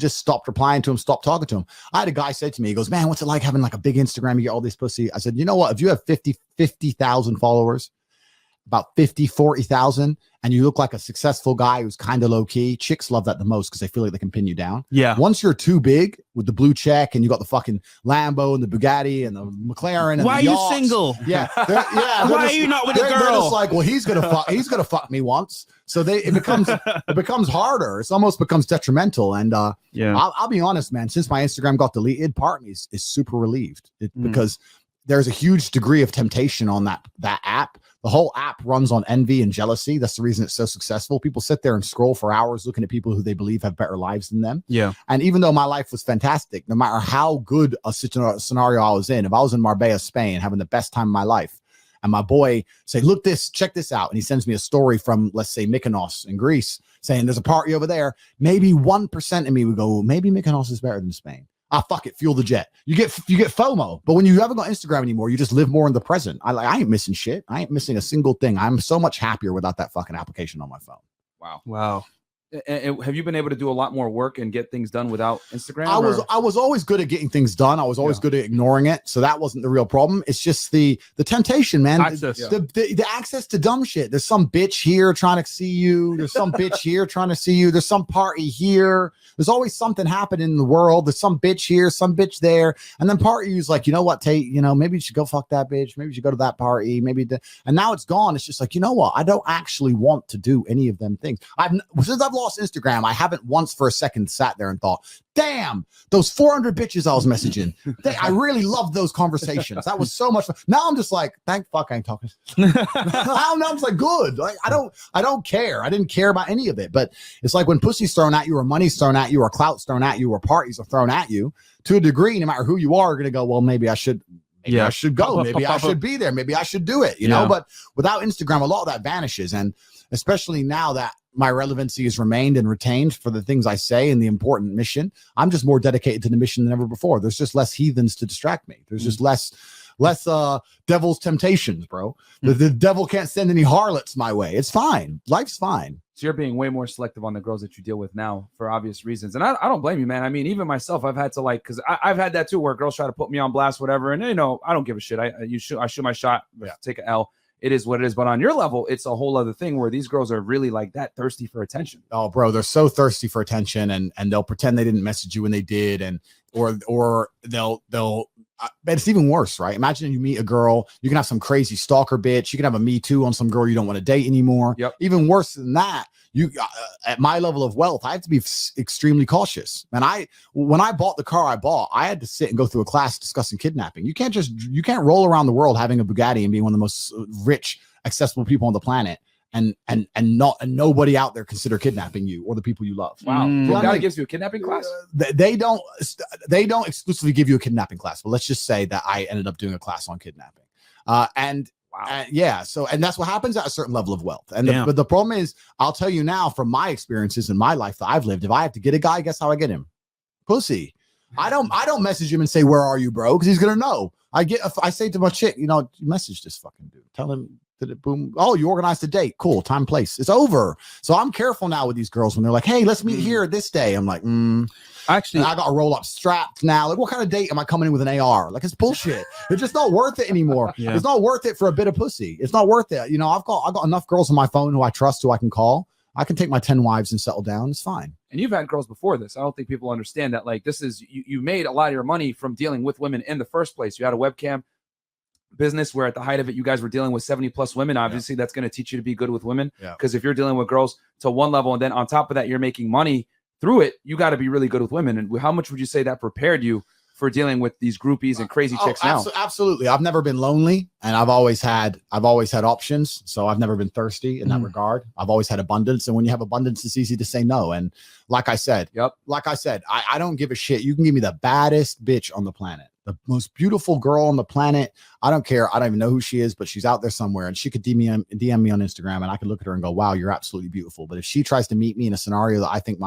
stopped replying to him, stopped talking to him. I had a guy say to me, he goes, man, what's it like having like a big Instagram? You get all this pussy. I said, you know what? If you have 50 50,000 followers, about 40,000, and you look like a successful guy who's kind of low key, chicks love that the most because they feel like they can pin you down. Yeah. Once you're too big with the blue check and you got the fucking Lambo and the Bugatti and the McLaren and why the are you yachts, single? Yeah. Why are you not with a They're girl? just like, well, he's gonna fuck me once. So it becomes harder. It almost becomes detrimental. And I'll be honest, man. Since my Instagram got deleted, part of me is super relieved because there's a huge degree of temptation on that app. The whole app runs on envy and jealousy. That's the reason it's so successful. People sit there and scroll for hours looking at people who they believe have better lives than them. Yeah. And even though my life was fantastic, no matter how good a scenario I was in, if I was in Marbella, Spain, having the best time of my life, and my boy say, look check this out. And he sends me a story from, let's say, Mykonos in Greece, saying there's a party over there. Maybe 1% of me would go, well, maybe Mykonos is better than Spain. Fuck it, fuel the jet. You get FOMO, but when you haven't got Instagram anymore, you just live more in the present. I ain't missing shit. I ain't missing a single thing. I'm so much happier without that fucking application on my phone. Wow. And have you been able to do a lot more work and get things done without Instagram? I was always good at getting things done. I was always good at ignoring it. So that wasn't the real problem. It's just the temptation, man. Access. The access to dumb shit. There's some bitch here trying to see you. There's some bitch here trying to see you. There's some party here. There's always something happening in the world. There's some bitch here, some bitch there. And then part of you's like, you know what, Tate, maybe you should go fuck that bitch. Maybe you should go to that party. And now it's gone. It's just like, you know what? I don't actually want to do any of them things. Since I've lost Instagram, I haven't once for a second sat there and thought, damn, those 400 bitches I was messaging. I really loved those conversations. That was so much fun. Now I'm just like, thank fuck I ain't talking. I'm just like, good. Like, I don't care. I didn't care about any of it. But it's like when pussy's thrown at you or money's thrown at you or clout's thrown at you or parties are thrown at you, to a degree, no matter who you are, going to go, well, maybe I should. Maybe I should go. Maybe I should be there. Maybe I should do it, you know? But without Instagram, a lot of that vanishes. And especially now that my relevancy has remained and retained for the things I say and the important mission, I'm just more dedicated to the mission than ever before. There's just less heathens to distract me. There's just less devil's temptations, bro. The devil can't send any harlots my way. It's fine. Life's fine. So you're being way more selective on the girls that you deal with now for obvious reasons. And I don't blame you, man. I mean, even myself, I've had to because I've had that too, where girls try to put me on blast, whatever. And, I don't give a shit. I shoot my shot, take an L. It is what it is. But on your level, it's a whole other thing where these girls are really like that thirsty for attention. Oh, bro, they're so thirsty for attention and they'll pretend they didn't message you when they did. And, or they'll but it's even worse, right? Imagine you meet a girl, you can have some crazy stalker bitch. You can have a Me Too on some girl you don't want to date anymore. Yep. Even worse than that, at my level of wealth, I have to be extremely cautious. And when I bought the car I bought, I had to sit and go through a class discussing kidnapping. You can't roll around the world having a Bugatti and being one of the most rich, accessible people on the planet. And nobody out there consider kidnapping you or the people you love. Wow. Bugatti gives you a kidnapping class? They don't exclusively give you a kidnapping class, but let's just say that I ended up doing a class on kidnapping. And that's what happens at a certain level of wealth. And the problem is, I'll tell you now from my experiences in my life that I've lived, if I have to get a guy, guess how I get him? Pussy. I don't message him and say, where are you, bro? Because he's gonna know. I say to my chick, message this fucking dude. Tell him. Boom. Oh, you organized a date. Cool. Time, place. It's over. So I'm careful now with these girls when they're like, hey, let's meet here this day. I'm like, actually, I got to roll up strapped now. Like, what kind of date am I coming in with an AR? Like, it's bullshit. It's just not worth it anymore. It's not worth it for a bit of pussy. It's not worth it. I've got enough girls on my phone who I trust, who I can call. I can take my 10 wives and settle down. It's fine. And you've had girls before this. I don't think people understand that. Like, this is, you made a lot of your money from dealing with women in the first place. You had a webcam business where at the height of it, you guys were dealing with 70 plus women. Obviously, that's going to teach you to be good with women. Because if you're dealing with girls to one level, and then on top of that, you're making money through it, you got to be really good with women. And how much would you say that prepared you for dealing with these groupies and crazy chicks now? Absolutely. I've never been lonely, and I've always had options. So I've never been thirsty in that regard. I've always had abundance. And when you have abundance, it's easy to say no. And like I said, I don't give a shit. You can give me the baddest bitch on the planet, the most beautiful girl on the planet. I don't care. I don't even know who she is, but she's out there somewhere, and she could DM me on Instagram, and I could look at her and go, wow, you're absolutely beautiful. But if she tries to meet me in a scenario that I think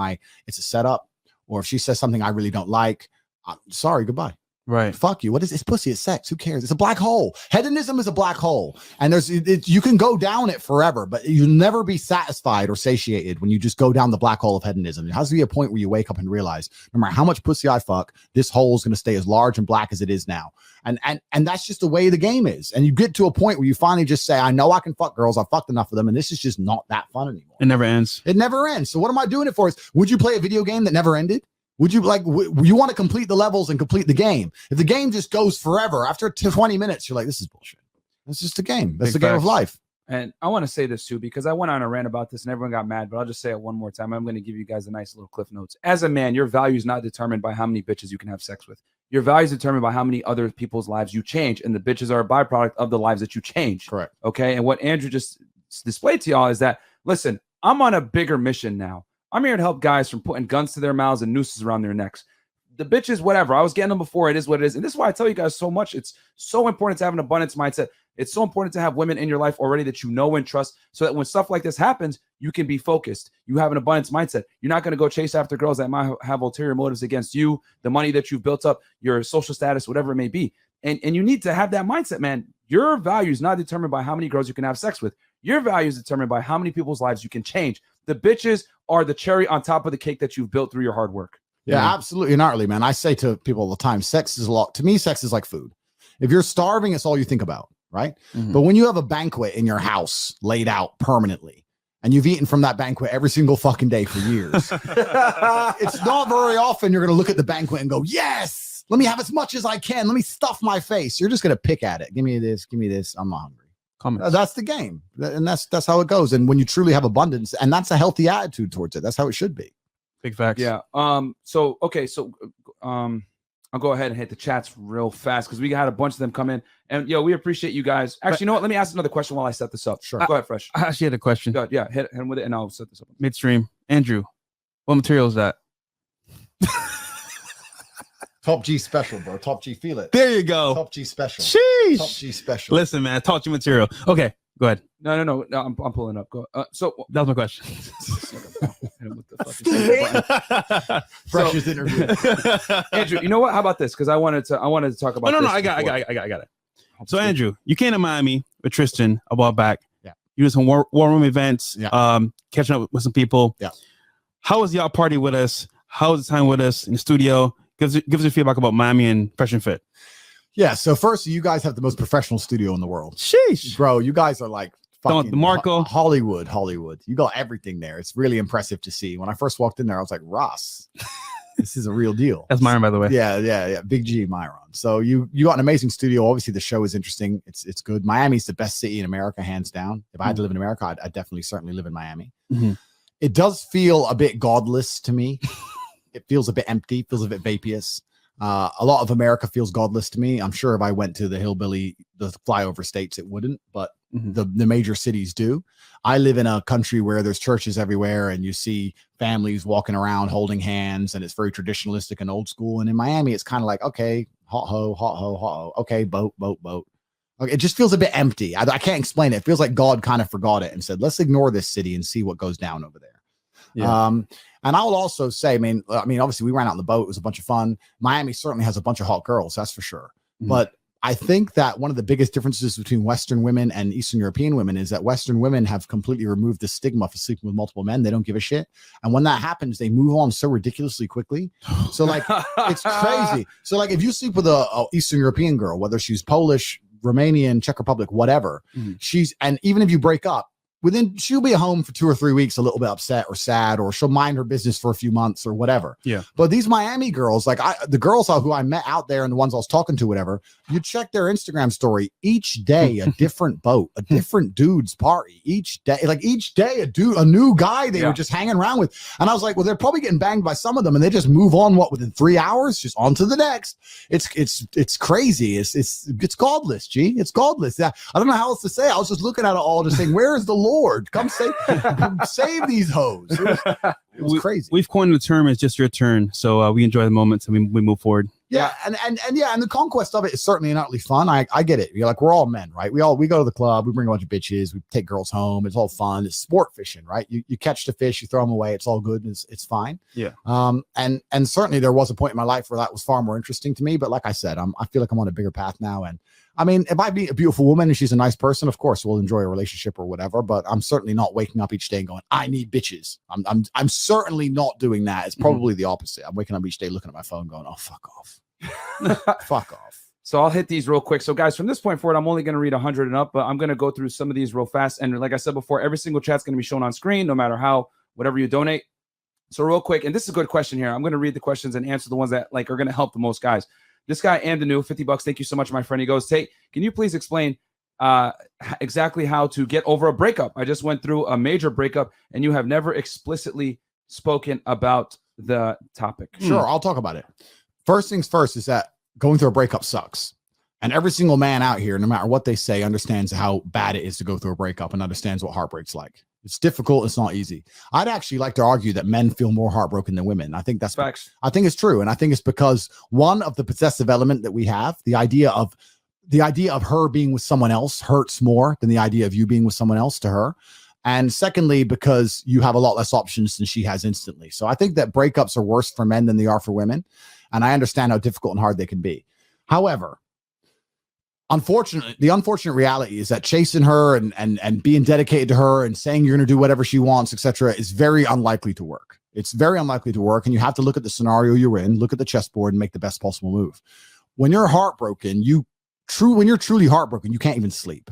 it's a setup, or if she says something I really don't like, sorry, goodbye. Right. Fuck you. What is this? Pussy? It's sex. Who cares? It's a black hole. Hedonism is a black hole, and you can go down it forever, but you'll never be satisfied or satiated when you just go down the black hole of hedonism. There has to be a point where you wake up and realize, no matter how much pussy I fuck, this hole is going to stay as large and black as it is now, and that's just the way the game is. And you get to a point where you finally just say, I know I can fuck girls. I've fucked enough of them, and this is just not that fun anymore. It never ends. It never ends. So what am I doing it for? Would you play a video game that never ended? Would you you want to complete the levels and complete the game? If the game just goes forever, after 20 minutes, you're like, this is bullshit. It's just a game. That's the game of life. And I want to say this too, because I went on a rant about this and everyone got mad, but I'll just say it one more time. I'm going to give you guys a nice little cliff notes. As a man, your value is not determined by how many bitches you can have sex with. Your value is determined by how many other people's lives you change. And the bitches are a byproduct of the lives that you change. Correct. Okay. And what Andrew just displayed to y'all is that, listen, I'm on a bigger mission now. I'm here to help guys from putting guns to their mouths and nooses around their necks. The bitches, whatever. I was getting them before. It is what it is. And this is why I tell you guys so much. It's so important to have an abundance mindset. It's so important to have women in your life already that you know and trust, so that when stuff like this happens, you can be focused. You have an abundance mindset. You're not going to go chase after girls that might have ulterior motives against you, the money that you've built up, your social status, whatever it may be. And you need to have that mindset, man. Your value is not determined by how many girls you can have sex with. Your value is determined by how many people's lives you can change. The bitches are the cherry on top of the cake that you've built through your hard work. Yeah, absolutely. Not really, man. I say to people all the time, sex is a lot. To me, sex is like food. If you're starving, it's all you think about, right? Mm-hmm. But when you have a banquet in your house laid out permanently, and you've eaten from that banquet every single fucking day for years, it's not very often you're going to look at the banquet and go, yes, let me have as much as I can. Let me stuff my face. You're just going to pick at it. Give me this. Give me this. I'm not hungry. That's the game. And that's how it goes. And when you truly have abundance, and that's a healthy attitude towards it, that's how it should be. Big facts. Yeah. I'll go ahead and hit the chats real fast because we had a bunch of them come in. And we appreciate you guys. Actually, you know what? Let me ask another question while I set this up. Sure. Go ahead, Fresh. I actually had a question. Go ahead. Yeah, hit him with it and I'll set this up. Midstream. Andrew, what material is that? Top G special, bro. Top G, feel it. There you go. Top G special. Sheesh. Top G special. Listen, man, Top G material. Okay, go ahead. No. I'm pulling up. Go. So that was my question. Freshest interview. Andrew, you know what? How about this? Because I wanted to talk about. No, I got it. So Andrew, you came to Miami with Tristan a while back. Yeah. You did some war room events. Yeah. Catching up with some people. Yeah. How was y'all party with us? How was the time with us in the studio? Give us your feedback about Miami and Fresh and Fit. Yeah. So first, you guys have the most professional studio in the world. Sheesh, bro. You guys are like fucking DeMarco. Hollywood. You got everything there. It's really impressive to see. When I first walked in there, I was like, Ross, this is a real deal. That's Myron, by the way. Yeah. Big G, Myron. So you got an amazing studio. Obviously, the show is interesting. It's good. Miami's the best city in America, hands down. If I had to live in America, I'd definitely certainly live in Miami. Mm-hmm. It does feel a bit godless to me. It feels a bit empty, feels a bit vaporous. A lot of America feels godless to me. I'm sure if I went to the flyover states, it wouldn't, but the major cities do. I live in a country where there's churches everywhere and you see families walking around holding hands, and it's very traditionalistic and old school. And in Miami, it's kind of like, okay, hot ho. Okay, boat. Okay, it just feels a bit empty. I can't explain it. It feels like God kind of forgot it and said, let's ignore this city and see what goes down over there. Yeah. And I will also say, I mean, obviously we ran out on the boat. It was a bunch of fun. Miami certainly has a bunch of hot girls, that's for sure. Mm-hmm. But I think that one of the biggest differences between Western women and Eastern European women is that Western women have completely removed the stigma for sleeping with multiple men. They don't give a shit. And when that happens, they move on so ridiculously quickly. So like, it's crazy. So like, if you sleep with a Eastern European girl, whether she's Polish, Romanian, Czech Republic, whatever, and even if you break up, she'll be home for 2 or 3 weeks, a little bit upset or sad, or she'll mind her business for a few months or whatever. Yeah. But these Miami girls, like the girls who I met out there and the ones I was talking to, whatever, you check their Instagram story each day, a different boat, a different dude's party each day, a new guy they were just hanging around with. And I was like, well, they're probably getting banged by some of them and they just move on within 3 hours, just on to the next. It's crazy. It's godless, G. It's godless. Yeah. I don't know how else to say. I was just looking at it all, just saying, where is the Lord? Come save these hoes. It was crazy. We've coined the term "It's just your turn," so we enjoy the moments and we move forward. Yeah, and the conquest of it is certainly not really fun. I get it. You're like, we're all men, right? We go to the club, we bring a bunch of bitches, we take girls home. It's all fun. It's sport fishing, right? You catch the fish, you throw them away. It's all good. It's fine. Yeah. And certainly there was a point in my life where that was far more interesting to me. But like I said, I feel like I'm on a bigger path now. And I mean, if I meet a beautiful woman and she's a nice person, of course we'll enjoy a relationship or whatever. But I'm certainly not waking up each day and going, I need bitches. I'm certainly not doing that. It's probably the opposite. I'm waking up each day looking at my phone going, oh, fuck off. Fuck off. So I'll hit these real quick. So guys, from this point forward, I'm only going to read 100 and up, but I'm going to go through some of these real fast. And like I said before, every single chat's going to be shown on screen, no matter whatever you donate. So real quick, and this is a good question here. I'm going to read the questions and answer the ones that like are going to help the most guys. This guy, and the new $50. Thank you so much, my friend. He goes, Tate, can you please explain exactly how to get over a breakup? I just went through a major breakup and you have never explicitly spoken about the topic. Sure, I'll talk about it. First things first is that going through a breakup sucks. And every single man out here, no matter what they say, understands how bad it is to go through a breakup and understands what heartbreak's like. It's difficult. It's not easy. I'd actually like to argue that men feel more heartbroken than women. I think that's facts. I think it's true. And I think it's because one of the possessive element that we have, the idea of her being with someone else hurts more than the idea of you being with someone else to her. And secondly, because you have a lot less options than she has instantly. So I think that breakups are worse for men than they are for women. And I understand how difficult and hard they can be. However, unfortunately, the unfortunate reality is that chasing her and being dedicated to her and saying you're going to do whatever she wants, etc., is very unlikely to work. It's very unlikely to work. And you have to look at the scenario you're in, look at the chessboard and make the best possible move. When you're heartbroken, when you're truly heartbroken, you can't even sleep.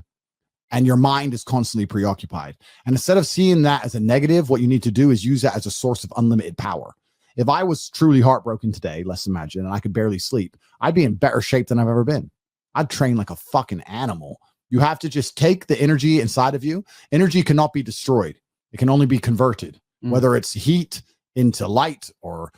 And your mind is constantly preoccupied. And instead of seeing that as a negative, what you need to do is use that as a source of unlimited power. If I was truly heartbroken today, let's imagine, and I could barely sleep, I'd be in better shape than I've ever been. I'd train like a fucking animal. You have to just take the energy inside of you. Energy cannot be destroyed. It can only be converted, whether it's heat into light or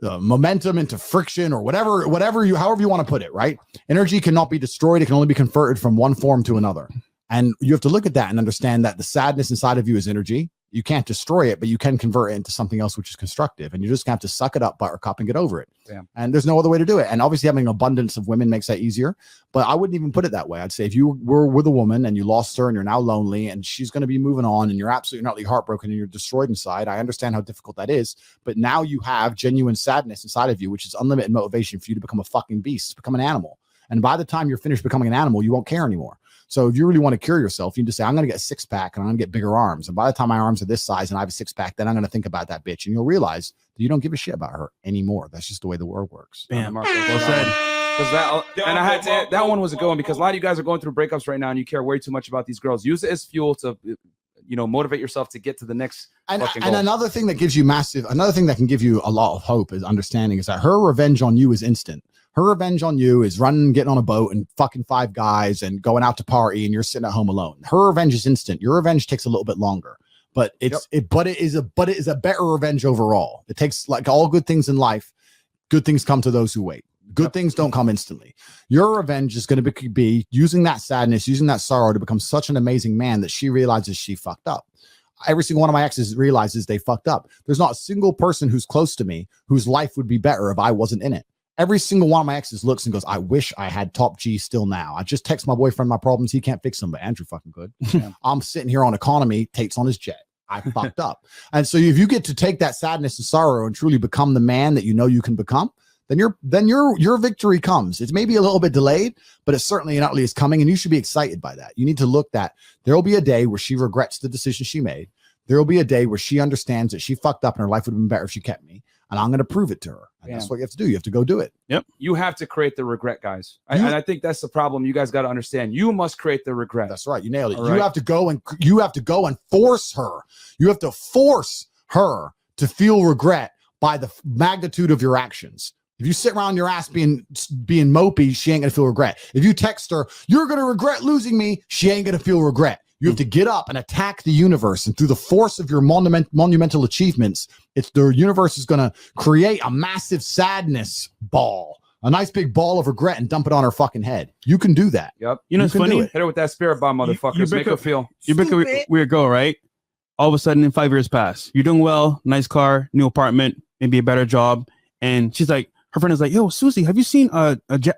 momentum into friction or however you want to put it, right? Energy cannot be destroyed. It can only be converted from one form to another. And you have to look at that and understand that the sadness inside of you is energy. You can't destroy it, but you can convert it into something else which is constructive. And you just have to suck it up, buttercup, and get over it. Damn. And there's no other way to do it. And obviously having an abundance of women makes that easier. But I wouldn't even put it that way. I'd say if you were with a woman and you lost her and you're now lonely and she's going to be moving on and you're absolutely not really heartbroken and you're destroyed inside, I understand how difficult that is. But now you have genuine sadness inside of you, which is unlimited motivation for you to become a fucking beast, to become an animal. And by the time you're finished becoming an animal, you won't care anymore. So if you really want to cure yourself, you just say, I'm going to get a 6-pack and I'm going to get bigger arms. And by the time my arms are this size and I have a 6-pack, then I'm going to think about that bitch. And you'll realize that you don't give a shit about her anymore. That's just the way the world works. Bam. Well said. And I had to, that one was a good one because a lot of you guys are going through breakups right now and you care way too much about these girls. Use it as fuel to, motivate yourself to get to the next fucking goal. And another thing that can give you a lot of hope is understanding is that her revenge on you is instant. Her revenge on you is running, getting on a boat and fucking 5 guys and going out to party and you're sitting at home alone. Her revenge is instant. Your revenge takes a little bit longer, but it is a better revenge overall. It takes, like all good things in life, good things come to those who wait. Good things don't come instantly. Your revenge is going to be using that sadness, using that sorrow to become such an amazing man that she realizes she fucked up. Every single one of my exes realizes they fucked up. There's not a single person who's close to me whose life would be better if I wasn't in it. Every single one of my exes looks and goes, I wish I had top G still now. I just text my boyfriend my problems. He can't fix them, but Andrew fucking could. I'm sitting here on economy. Tate's on his jet. I fucked up. And so if you get to take that sadness and sorrow and truly become the man that you know you can become, then your victory comes. It's maybe a little bit delayed, but it certainly not is coming. And you should be excited by that. You need to look that there will be a day where she regrets the decision she made. There will be a day where she understands that she fucked up and her life would have been better if she kept me. And I'm going to prove it to her. And that's what you have to do. You have to go do it. Yep. You have to create the regret, guys. And I think that's the problem. You guys got to understand. You must create the regret. That's right. You nailed it. All you have to go and force her. You have to force her to feel regret by the magnitude of your actions. If you sit around your ass being mopey, she ain't going to feel regret. If you text her, you're going to regret losing me, she ain't going to feel regret. You have to get up and attack the universe. And through the force of your monumental achievements, the universe is going to create a massive sadness ball, a nice big ball of regret, and dump it on her fucking head. You can do that. Yep. It's funny. Hit her with that spirit bomb, motherfuckers. Make her feel. You pick a weird girl, right? All of a sudden, 5 years pass. You're doing well, nice car, new apartment, maybe a better job. And she's like, her friend is like, yo, Susie, have you seen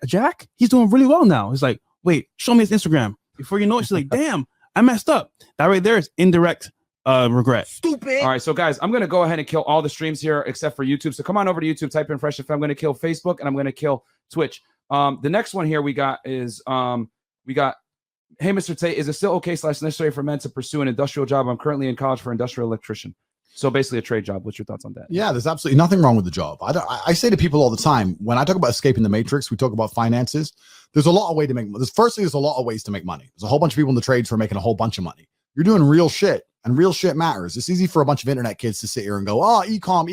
Jack? He's doing really well now. He's like, wait, show me his Instagram. Before you know it, she's like, damn, I messed up. That right there is indirect regret. Stupid. All right, so guys, I'm gonna go ahead and kill all the streams here except for YouTube. So come on over to YouTube, type in Fresh FM. I'm gonna kill Facebook and I'm gonna kill Twitch. The next one here we got is hey, Mr. Tate, is it still okay / necessary for men to pursue an industrial job? I'm currently in college for industrial electrician. So basically a trade job. What's your thoughts on that? Yeah, there's absolutely nothing wrong with the job. I say to people all the time, when I talk about escaping the matrix, we talk about finances. There's a lot of ways to make money. Firstly, there's a lot of ways to make money. There's a whole bunch of people in the trades who are making a whole bunch of money. You're doing real shit, and real shit matters. It's easy for a bunch of internet kids to sit here and go, oh, e-com.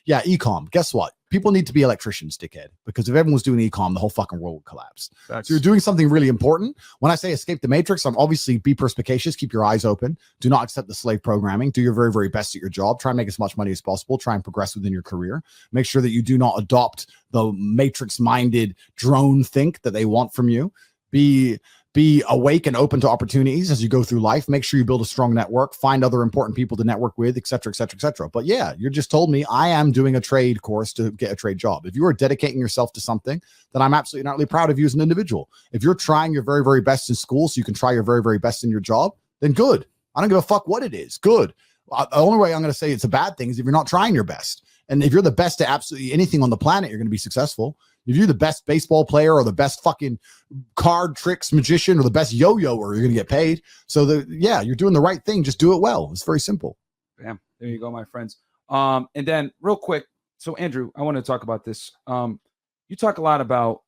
Yeah, e-com. Guess what? People need to be electricians, dickhead, because if everyone's doing e-com, the whole fucking world would collapse. So you're doing something really important. When I say escape the matrix, I'm obviously be perspicacious, keep your eyes open. Do not accept the slave programming. Do your very, very best at your job. Try and make as much money as possible. Try and progress within your career. Make sure that you do not adopt the matrix-minded drone think that they want from you. Be awake and open to opportunities as you go through life. Make sure you build a strong network, find other important people to network with, et cetera, et cetera, et cetera. But yeah, you just told me I am doing a trade course to get a trade job. If you are dedicating yourself to something, then I'm absolutely not really proud of you as an individual. If you're trying your very, very best in school so you can try your very, very best in your job, then good. I don't give a fuck what it is. Good. The only way I'm going to say it's a bad thing is if you're not trying your best. And if you're the best at absolutely anything on the planet, you're going to be successful. If you're the best baseball player or the best fucking card tricks magician or the best yo-yoer, you're going to get paid. So yeah, you're doing the right thing. Just do it well. It's very simple. Bam. There you go, my friends. And then real quick. So Andrew, I want to talk about this. You talk a lot about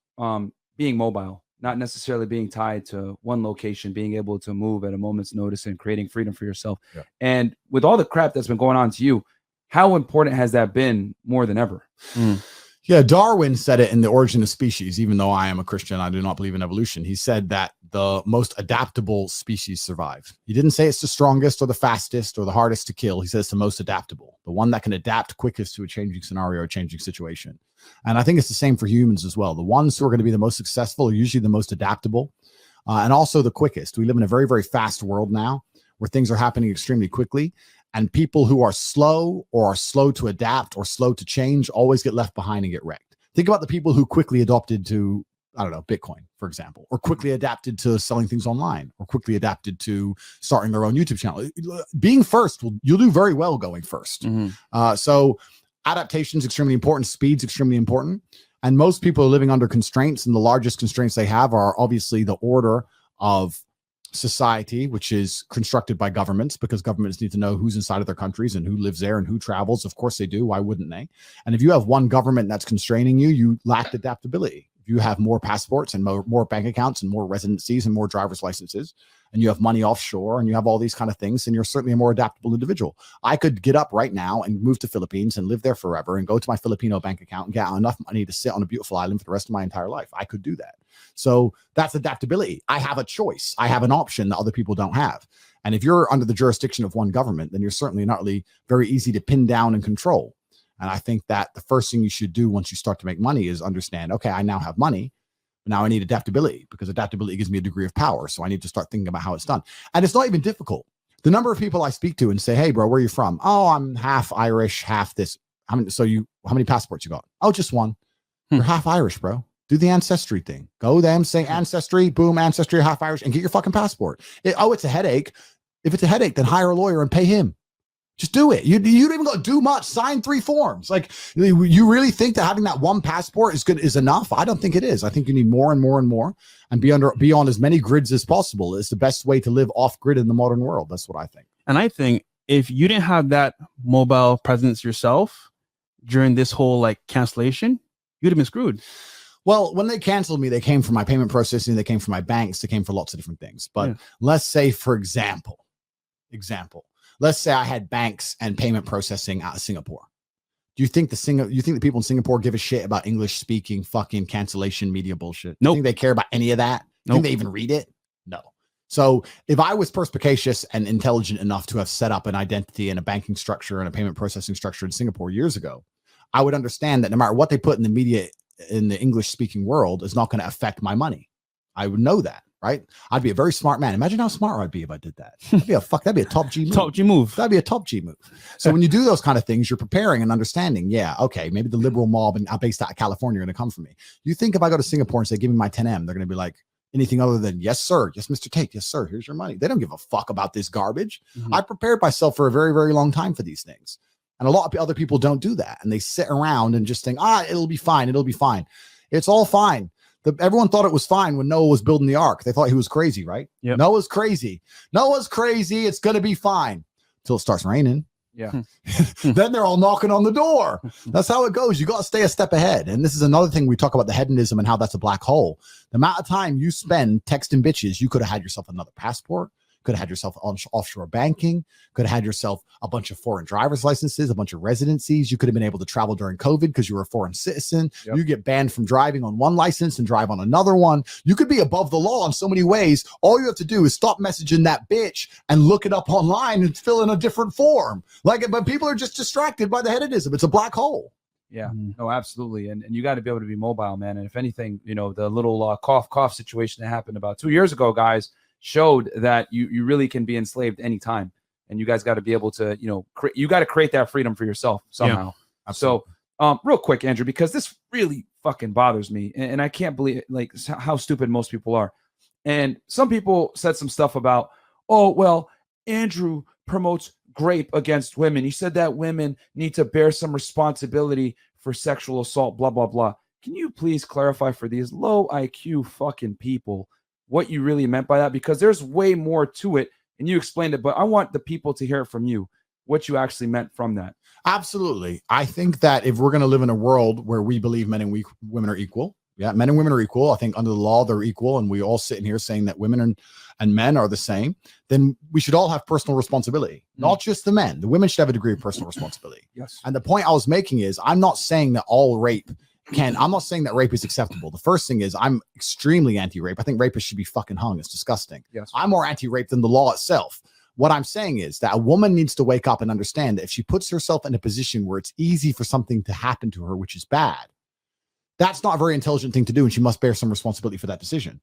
being mobile, not necessarily being tied to one location, being able to move at a moment's notice and creating freedom for yourself. Yeah. And with all the crap that's been going on to you, how important has that been more than ever? Yeah, Darwin said it in The Origin of Species. Even though I am a Christian, I do not believe in evolution. He said that the most adaptable species survive. He didn't say it's the strongest or the fastest or the hardest to kill. He said it's the most adaptable, the one that can adapt quickest to a changing scenario or changing situation. And I think it's the same for humans as well. The ones who are going to be the most successful are usually the most adaptable and also the quickest. We live in a very, very fast world now where things are happening extremely quickly. And people who are slow or are slow to adapt or slow to change always get left behind and get wrecked. Think about the people who quickly adopted to, I don't know, Bitcoin, for example, or quickly adapted to selling things online, or quickly adapted to starting their own YouTube channel. Being first, you'll do very well going first. So adaptation is extremely important. Speed's extremely important. And most people are living under constraints, and the largest constraints they have are obviously the order of society, which is constructed by governments, because governments need to know who's inside of their countries and who lives there and who travels. Of course they do. Why wouldn't they? And if you have one government that's constraining you, you lack adaptability. If you have more passports and more bank accounts and more residencies and more driver's licenses, and you have money offshore and you have all these kind of things, then you're certainly a more adaptable individual. I could get up right now and move to Philippines and live there forever and go to my Filipino bank account and get enough money to sit on a beautiful island for the rest of my entire life. I could do that. So that's adaptability. I have a choice. I have an option that other people don't have. And if you're under the jurisdiction of one government, then you're certainly not really very easy to pin down and control. And I think that the first thing you should do once you start to make money is understand, okay, I now have money. Now I need adaptability, because adaptability gives me a degree of power. So I need to start thinking about how it's done. And it's not even difficult. The number of people I speak to and say, hey, bro, where are you from? Oh, I'm half Irish, half this. How many passports you got? Oh, just one. You're half Irish, bro. Do the ancestry thing. Go them, say ancestry, boom, ancestry, half Irish, and get your fucking passport. It's a headache. If it's a headache, then hire a lawyer and pay him. Just do it. You don't even got to do much. Sign 3 forms. Like, you really think that having that one passport is enough? I don't think it is. I think you need more and more and more, and be on as many grids as possible. It's the best way to live off grid in the modern world. That's what I think. And I think if you didn't have that mobile presence yourself during this whole cancellation, you'd have been screwed. Well, when they canceled me, they came for my payment processing. They came for my banks. They came for lots of different things. But let's say, for example, let's say I had banks and payment processing out of Singapore. Do you think the people in Singapore give a shit about English speaking fucking cancellation media bullshit? No. Nope. Think they care about any of that? Nope. Think they even read it? No. So if I was perspicacious and intelligent enough to have set up an identity and a banking structure and a payment processing structure in Singapore years ago, I would understand that no matter what they put in the media in the English speaking world is not going to affect my money. I would know that. right? I'd be a very smart man. Imagine how smart I'd be if I did that. That'd be a top G move. Top G move. That'd be a top G move. So when you do those kind of things, you're preparing and understanding. Yeah, okay, maybe the liberal mob and based out of California are going to come for me. You think if I go to Singapore and say, give me my 10M, they're going to be like, anything other than, yes, sir. Yes, Mr. Tate. Yes, sir. Here's your money. They don't give a fuck about this garbage. I prepared myself for a very, very long time for these things. And a lot of other people don't do that. And they sit around and just think, it'll be fine. It'll be fine. It's all fine. Everyone thought it was fine when Noah was building the ark. They thought he was crazy, right? Yep. Noah's crazy. Noah's crazy. It's going to be fine until it starts raining. Yeah. Then they're all knocking on the door. That's how it goes. You got to stay a step ahead. And this is another thing we talk about, the hedonism and how that's a black hole. The amount of time you spend texting bitches, you could have had yourself another passport. Could have had yourself offshore banking, could have had yourself a bunch of foreign driver's licenses, a bunch of residencies. You could have been able to travel during COVID because you were a foreign citizen. Yep. You get banned from driving on one license and drive on another one. You could be above the law in so many ways. All you have to do is stop messaging that bitch and look it up online and fill in a different form. But people are just distracted by the hedonism. It's a black hole. Yeah, no, absolutely. And you got to be able to be mobile, man. And if anything, the little cough situation that happened about 2 years ago, guys, showed that you really can be enslaved anytime, and you guys got to be able to you got to create that freedom for yourself somehow. Yeah, so real quick, Andrew, because this really fucking bothers me, and I can't believe how stupid most people are. And some people said some stuff about, oh well, Andrew promotes rape against women. He said that women need to bear some responsibility for sexual assault, blah blah blah. Can you please clarify for these low IQ fucking people what you really meant by that? Because there's way more to it, and you explained it, but I want the people to hear it from you, what you actually meant from that. Absolutely. I think that if we're going to live in a world where we believe men and women are equal, men and women are equal. I think under the law, they're equal. And we all sit in here saying that women and men are the same. Then we should all have personal responsibility, not just the men. The women should have a degree of personal responsibility. Yes. And the point I was making is I'm not saying that all rape I'm not saying that rape is acceptable. The first thing is I'm extremely anti-rape. I think rapists should be fucking hung. It's disgusting. Yes. I'm more anti-rape than the law itself. What I'm saying is that a woman needs to wake up and understand that if she puts herself in a position where it's easy for something to happen to her, which is bad, that's not a very intelligent thing to do, and she must bear some responsibility for that decision.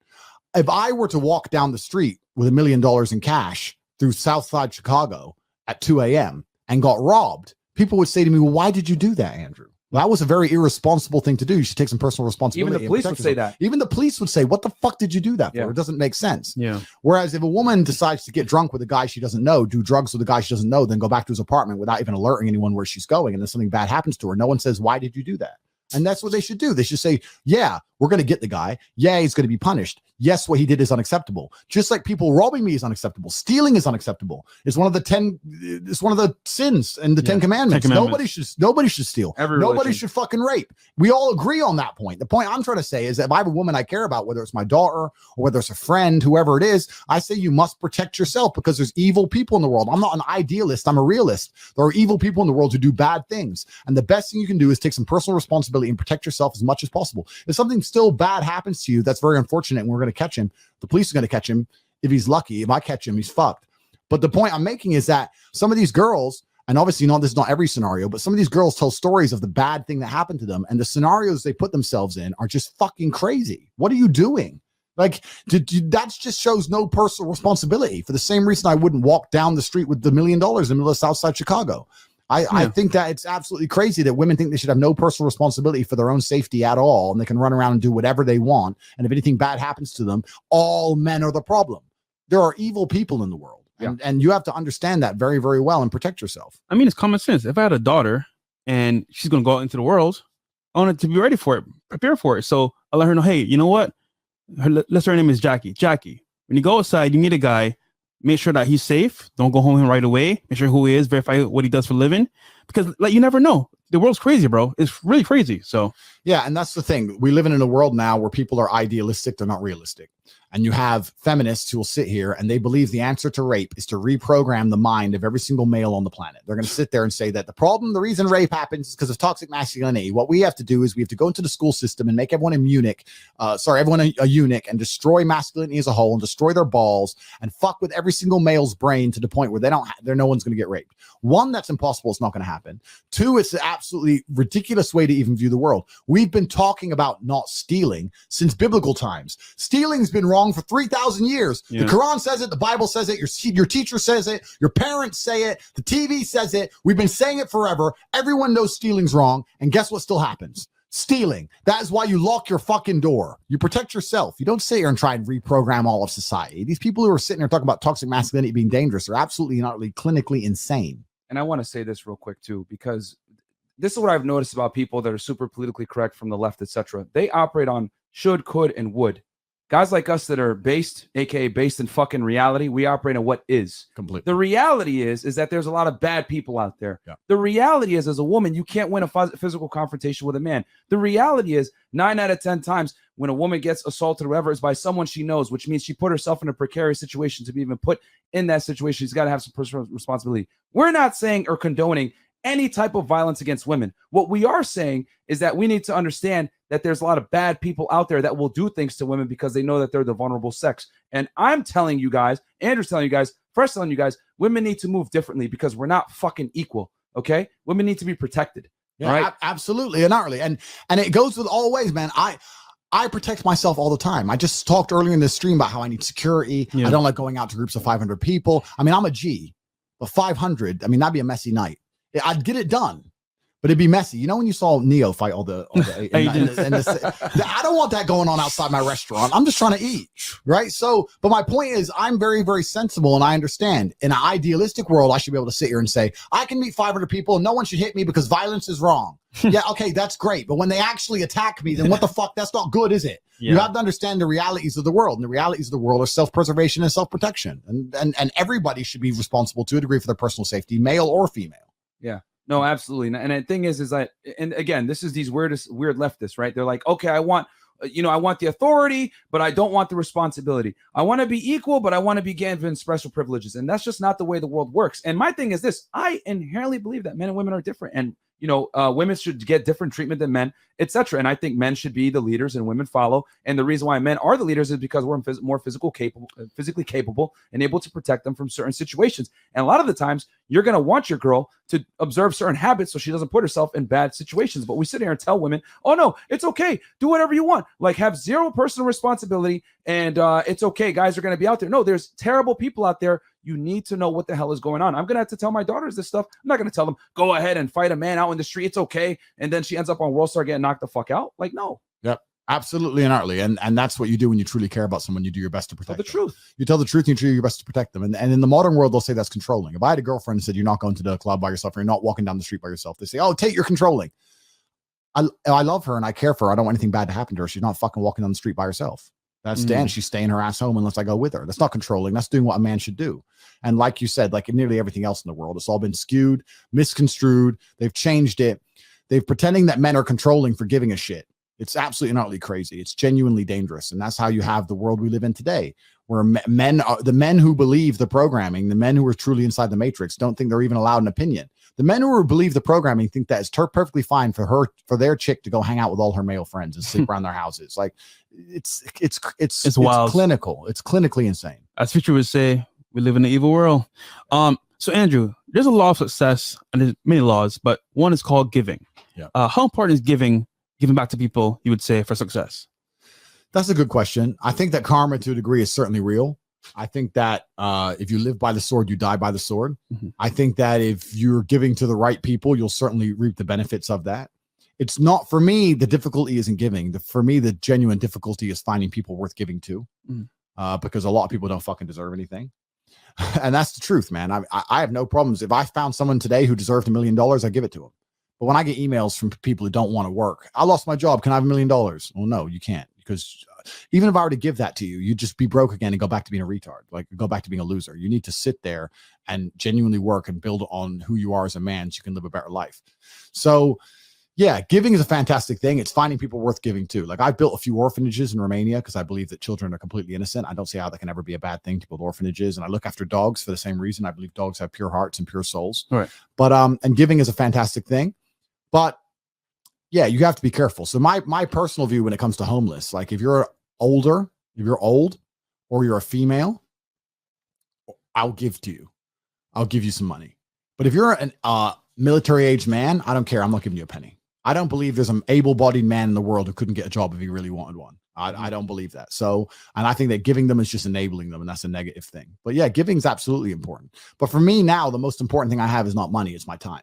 If I were to walk down the street with $1 million in cash through Southside Chicago at 2 a.m. and got robbed, people would say to me, well, why did you do that, Andrew? Well, that was a very irresponsible thing to do. You should take some personal responsibility. Even the police would say that. Even the police would say, what the fuck did you do that for? Yeah. It doesn't make sense. Yeah. Whereas if a woman decides to get drunk with a guy she doesn't know, do drugs with a guy she doesn't know, then go back to his apartment without even alerting anyone where she's going, and then something bad happens to her, no one says, why did you do that? And that's what they should do. They should say, yeah, we're going to get the guy. Yeah, he's going to be punished. Yes, what he did is unacceptable. Just like people robbing me is unacceptable. Stealing is unacceptable. It's one of the sins in the 10 Commandments. Nobody should steal. Nobody should fucking rape. We all agree on that point. The point I'm trying to say is that if I have a woman I care about, whether it's my daughter or whether it's a friend, whoever it is, I say you must protect yourself because there's evil people in the world. I'm not an idealist. I'm a realist. There are evil people in the world who do bad things. And the best thing you can do is take some personal responsibility and protect yourself as much as possible. If something still bad happens to you, that's very unfortunate, and we're going to catch him. The police are going to catch him if he's lucky. If I catch him, he's fucked. But the point I'm making is that some of these girls, and obviously this is not every scenario, but some of these girls tell stories of the bad thing that happened to them, and the scenarios they put themselves in are just fucking crazy. What are you doing? That just shows no personal responsibility. For the same reason I wouldn't walk down the street with $1 million in the middle of Southside Chicago. I think that it's absolutely crazy that women think they should have no personal responsibility for their own safety at all, and they can run around and do whatever they want. And if anything bad happens to them, all men are the problem. There are evil people in the world, and you have to understand that very, very well and protect yourself. I mean, it's common sense. If I had a daughter and she's going to go out into the world, I want her to be ready for it, prepare for it. So I'll let her know, hey, you know what? Let's say her name is Jackie. Jackie, when you go outside, you meet a guy, make sure that he's safe. Don't go home right away. Make sure who he is, verify what he does for a living. Because you never know. The world's crazy, bro. It's really crazy. So yeah, and that's the thing. We live in a world now where people are idealistic. They're not realistic. And you have feminists who will sit here and they believe the answer to rape is to reprogram the mind of every single male on the planet. They're going to sit there and say that the reason rape happens is because of toxic masculinity. What we have to do is we have to go into the school system and make everyone a eunuch and destroy masculinity as a whole and destroy their balls and fuck with every single male's brain to the point where no one's going to get raped. One, that's impossible. It's not going to happen. happen. 2, it's an absolutely ridiculous way to even view the world. We've been talking about not stealing since biblical times. Stealing's been wrong for 3,000 years. The Quran says it, the Bible says it, your teacher says it, your parents say it, the TV says it. We've been saying it forever. Everyone knows stealing's wrong, and guess what still happens? Stealing. That is why you lock your fucking door. You protect yourself. You don't sit here and try and reprogram all of society. These people who are sitting here talking about toxic masculinity being dangerous are absolutely not really clinically insane. And I want to say this real quick too, because this is what I've noticed about people that are super politically correct from the left, etc. They operate on should, could, and would. Guys like us that are based, aka based in fucking reality, we operate on what is. Completely. The reality is that there's a lot of bad people out there. Yeah. The reality is, as a woman, you can't win a physical confrontation with a man. The reality is 9 out of 10 times when a woman gets assaulted or whatever is by someone she knows, which means she put herself in a precarious situation to be even put in that situation. She's got to have some personal responsibility. We're not saying or condoning any type of violence against women. What we are saying is that we need to understand that there's a lot of bad people out there that will do things to women because they know that they're the vulnerable sex. And I'm telling you guys, Andrew's telling you guys, Fresh telling you guys, women need to move differently because we're not fucking equal. Okay. Women need to be protected. Yeah, right? Absolutely. And utterly. And it goes with all ways, man. I protect myself all the time. I just talked earlier in this stream about how I need security. I don't like going out to groups of 500 people. I mean, I'm a G, but 500, I mean, that'd be a messy night. I'd get it done, but it'd be messy. You know, when you saw Neo fight all the I don't want that going on outside my restaurant. I'm just trying to eat, right? So, but my point is, I'm very, very sensible, and I understand. In an idealistic world, I should be able to sit here and say, I can meet 500 people, and no one should hit me because violence is wrong. Yeah, okay, that's great. But when they actually attack me, then what the fuck? That's not good, is it? Yeah. You have to understand the realities of the world, and the realities of the world are self-preservation and self-protection, and everybody should be responsible to a degree for their personal safety, male or female. Yeah, no, absolutely. And the thing is that, and again, this is these weird leftists, right? They're like, okay, I want the authority, but I don't want the responsibility. I want to be equal, but I want to be given special privileges. And that's just not the way the world works. And my thing is this, I inherently believe that men and women are different. And women should get different treatment than men, etc. And I think men should be the leaders and women follow. And the reason why men are the leaders is because we're more physically capable and able to protect them from certain situations. And a lot of the times you're going to want your girl to observe certain habits so she doesn't put herself in bad situations. But we sit here and tell women, oh no, it's okay. Do whatever you want. Like, have zero personal responsibility. And it's okay. Guys are going to be out there. No, there's terrible people out there. You need to know what the hell is going on. I'm going to have to tell my daughters this stuff. I'm not going to tell them, go ahead and fight a man out in the street. It's okay. And then she ends up on World Star getting knocked the fuck out. Like, no. Yep. Absolutely and utterly. And that's what you do when you truly care about someone. You do your best to protect them. Truth. You tell the truth and you do your best to protect them. And in the modern world, they'll say that's controlling. If I had a girlfriend and said, you're not going to the club by yourself, or you're not walking down the street by yourself, they say, oh, Tate, you're controlling. I love her and I care for her. I don't want anything bad to happen to her. She's not fucking walking down the street by herself. That's Dan. She's staying her ass home unless I go with her. That's not controlling. That's doing what a man should do. And like you said, like in nearly everything else in the world, it's all been skewed, misconstrued. They've changed it. They're pretending that men are controlling for giving a shit. It's absolutely and utterly crazy. It's genuinely dangerous. And that's how you have the world we live in today, where the men who believe the programming, the men who are truly inside the matrix, don't think they're even allowed an opinion. The men who believe the programming think that it's perfectly fine for their chick to go hang out with all her male friends and sleep around their houses. Like it's wild. It's clinical. It's clinically insane. As Future would say, we live in an evil world. So Andrew, there's a law of success, and there's many laws, but one is called giving. Yeah. How important is giving back to people, you would say, for success? That's a good question. I think that karma to a degree is certainly real. I think that if you live by the sword, you die by the sword. Mm-hmm. I think that if you're giving to the right people, you'll certainly reap the benefits of that. It's not, for me, the difficulty isn't giving. For me, the genuine difficulty is finding people worth giving to, because a lot of people don't fucking deserve anything. And that's the truth, man. I have no problems. If I found someone today who deserved $1 million, I'd give it to them. But when I get emails from people who don't want to work, I lost my job. Can I have $1 million? Well, no, you can't, because even if I were to give that to you, you'd just be broke again and go back to being a retard, like go back to being a loser. You need to sit there and genuinely work and build on who you are as a man so you can live a better life. So yeah, giving is a fantastic thing. It's finding people worth giving to. Like, I built a few orphanages in Romania because I believe that children are completely innocent. I don't see how that can ever be a bad thing to build orphanages. And I look after dogs for the same reason. I believe dogs have pure hearts and pure souls. Right. But and giving is a fantastic thing. But yeah, you have to be careful. So my personal view when it comes to homeless, like if you're older, if you're old, or you're a female, I'll give to you. I'll give you some money. But if you're military age man, I don't care. I'm not giving you a penny. I don't believe there's an able-bodied man in the world who couldn't get a job if he really wanted one. I don't believe that. So, and I think that giving them is just enabling them, and that's a negative thing. But yeah, giving is absolutely important. But for me now, the most important thing I have is not money; it's my time.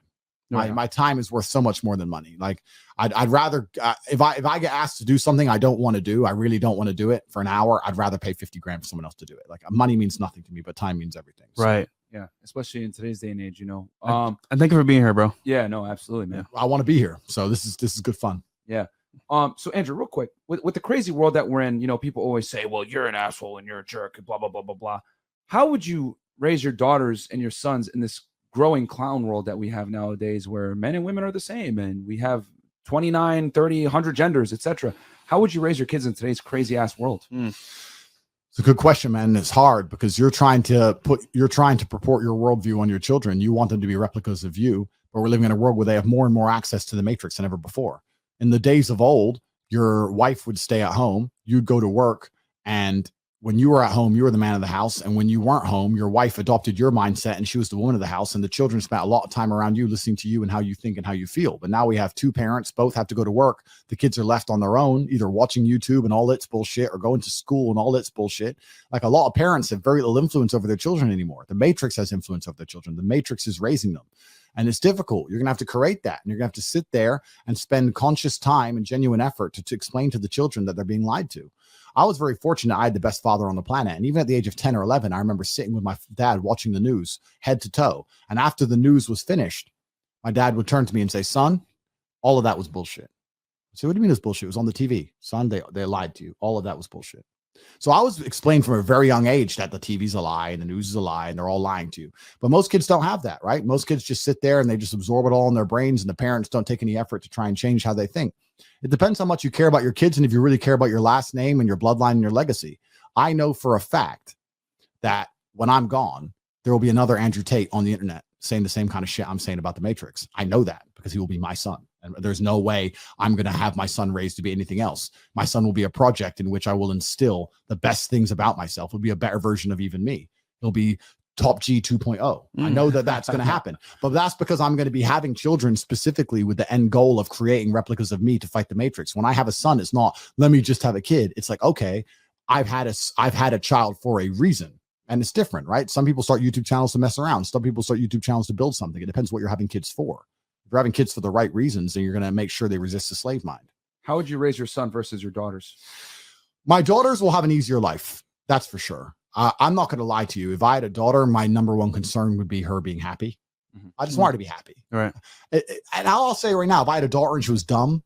My time is worth so much more than money. Like I'd rather if I get asked to do something I don't want to do, I really don't want to do it for an hour, I'd rather pay 50 grand for someone else to do it. Like money means nothing to me, but time means everything. So, right. Yeah, especially in today's day and age, you know. And thank you for being here, bro. Yeah, no, absolutely, man. I want to be here. So this is good fun. Yeah. So Andrew, real quick, with the crazy world that we're in, you know, people always say, well, you're an asshole and you're a jerk and blah, blah, blah, blah, blah. How would you raise your daughters and your sons in this growing clown world that we have nowadays where men and women are the same and we have 29, 30, 100 genders, etc.? How would you raise your kids in today's crazy ass world? It's a good question, man. It's hard because you're trying to purport your worldview on your children. You want them to be replicas of you, but we're living in a world where they have more and more access to the matrix than ever before. In the days of old, your wife would stay at home, you'd go to work, and when you were at home, you were the man of the house. And when you weren't home, your wife adopted your mindset and she was the woman of the house. And the children spent a lot of time around you, listening to you and how you think and how you feel. But now we have two parents, both have to go to work. The kids are left on their own, either watching YouTube and all its bullshit or going to school and all its bullshit. Like a lot of parents have very little influence over their children anymore. The matrix has influence over their children. The matrix is raising them. And it's difficult. You're going to have to create that. And you're going to have to sit there and spend conscious time and genuine effort to explain to the children that they're being lied to. I was very fortunate. I had the best father on the planet. And even at the age of 10 or 11, I remember sitting with my dad watching the news head to toe. And after the news was finished, my dad would turn to me and say, son, all of that was bullshit. I said, what do you mean it was bullshit? It was on the TV. Son, they lied to you. All of that was bullshit. So I was explained from a very young age that the TV's a lie and the news is a lie and they're all lying to you. But most kids don't have that, right? Most kids just sit there and they just absorb it all in their brains, and the parents don't take any effort to try and change how they think. It depends how much you care about your kids and if you really care about your last name and your bloodline and your legacy. I know for a fact that when I'm gone, there will be another Andrew Tate on the internet saying the same kind of shit I'm saying about the Matrix. I know that because he will be my son. And there's no way I'm going to have my son raised to be anything else. My son will be a project in which I will instill the best things about myself. He'll be a better version of even me. He'll be Top G 2.0. I know that that's going to happen, but that's because I'm going to be having children specifically with the end goal of creating replicas of me to fight the Matrix. When I have a son, it's not, let me just have a kid. It's like, okay, I've had a child for a reason. And it's different, right? Some people start YouTube channels to mess around. Some people start YouTube channels to build something. It depends what you're having kids for. If you're having kids for the right reasons, then you're going to make sure they resist the slave mind. How would you raise your son versus your daughters? My daughters will have an easier life. That's for sure. I'm not going to lie to you. If I had a daughter, my number one concern would be her being happy. I just want her to be happy. Right. And I'll say right now, if I had a daughter and she was dumb,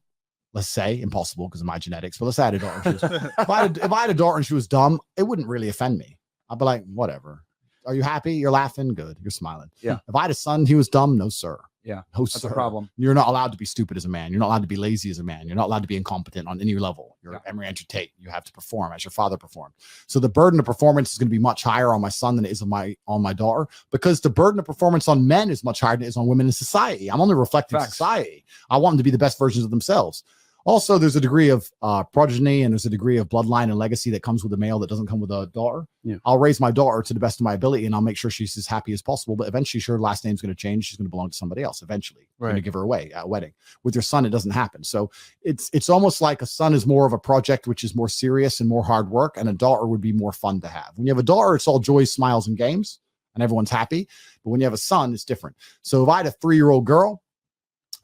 let's say, impossible because of my genetics, but let's say I had a daughter. And she was, if I had a daughter and she was dumb, it wouldn't really offend me. I'd be like, whatever. Are you happy? You're laughing? Good. You're smiling. Yeah. If I had a son, he was dumb. No, sir. Yeah. No, That's sir. a problem. You're not allowed to be stupid as a man. You're not allowed to be lazy as a man. You're not allowed to be incompetent on any level. You're Emery Andrew Tate. You have to perform as your father performed. So the burden of performance is going to be much higher on my son than it is on my daughter, because the burden of performance on men is much higher than it is on women in society. I'm only reflecting society. I want them to be the best versions of themselves. Also, there's a degree of progeny and there's a degree of bloodline and legacy that comes with a male that doesn't come with a daughter. Yeah. I'll raise my daughter to the best of my ability and I'll make sure she's as happy as possible. But eventually, her last name's going to change. She's going to belong to somebody else eventually. Right. Going to give her away at a wedding. With your son, it doesn't happen. So it's almost like a son is more of a project, which is more serious and more hard work. And a daughter would be more fun to have. When you have a daughter, it's all joy, smiles, and games and everyone's happy. But when you have a son, it's different. So if I had a 3-year-old girl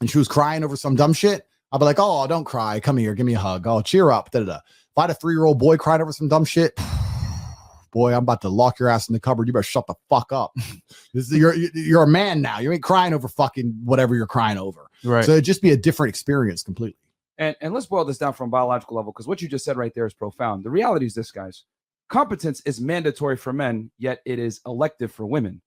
and she was crying over some dumb shit, I'll be like, oh, don't cry. Come here. Give me a hug. Oh, cheer up. Da, da, da. If I had a 3-year-old boy crying over some dumb shit, boy, I'm about to lock your ass in the cupboard. You better shut the fuck up. You're a man now. You ain't crying over fucking whatever you're crying over. Right. So it'd just be a different experience completely. And let's boil this down from a biological level, because what you just said right there is profound. The reality is this, guys. Competence is mandatory for men, yet it is elective for women.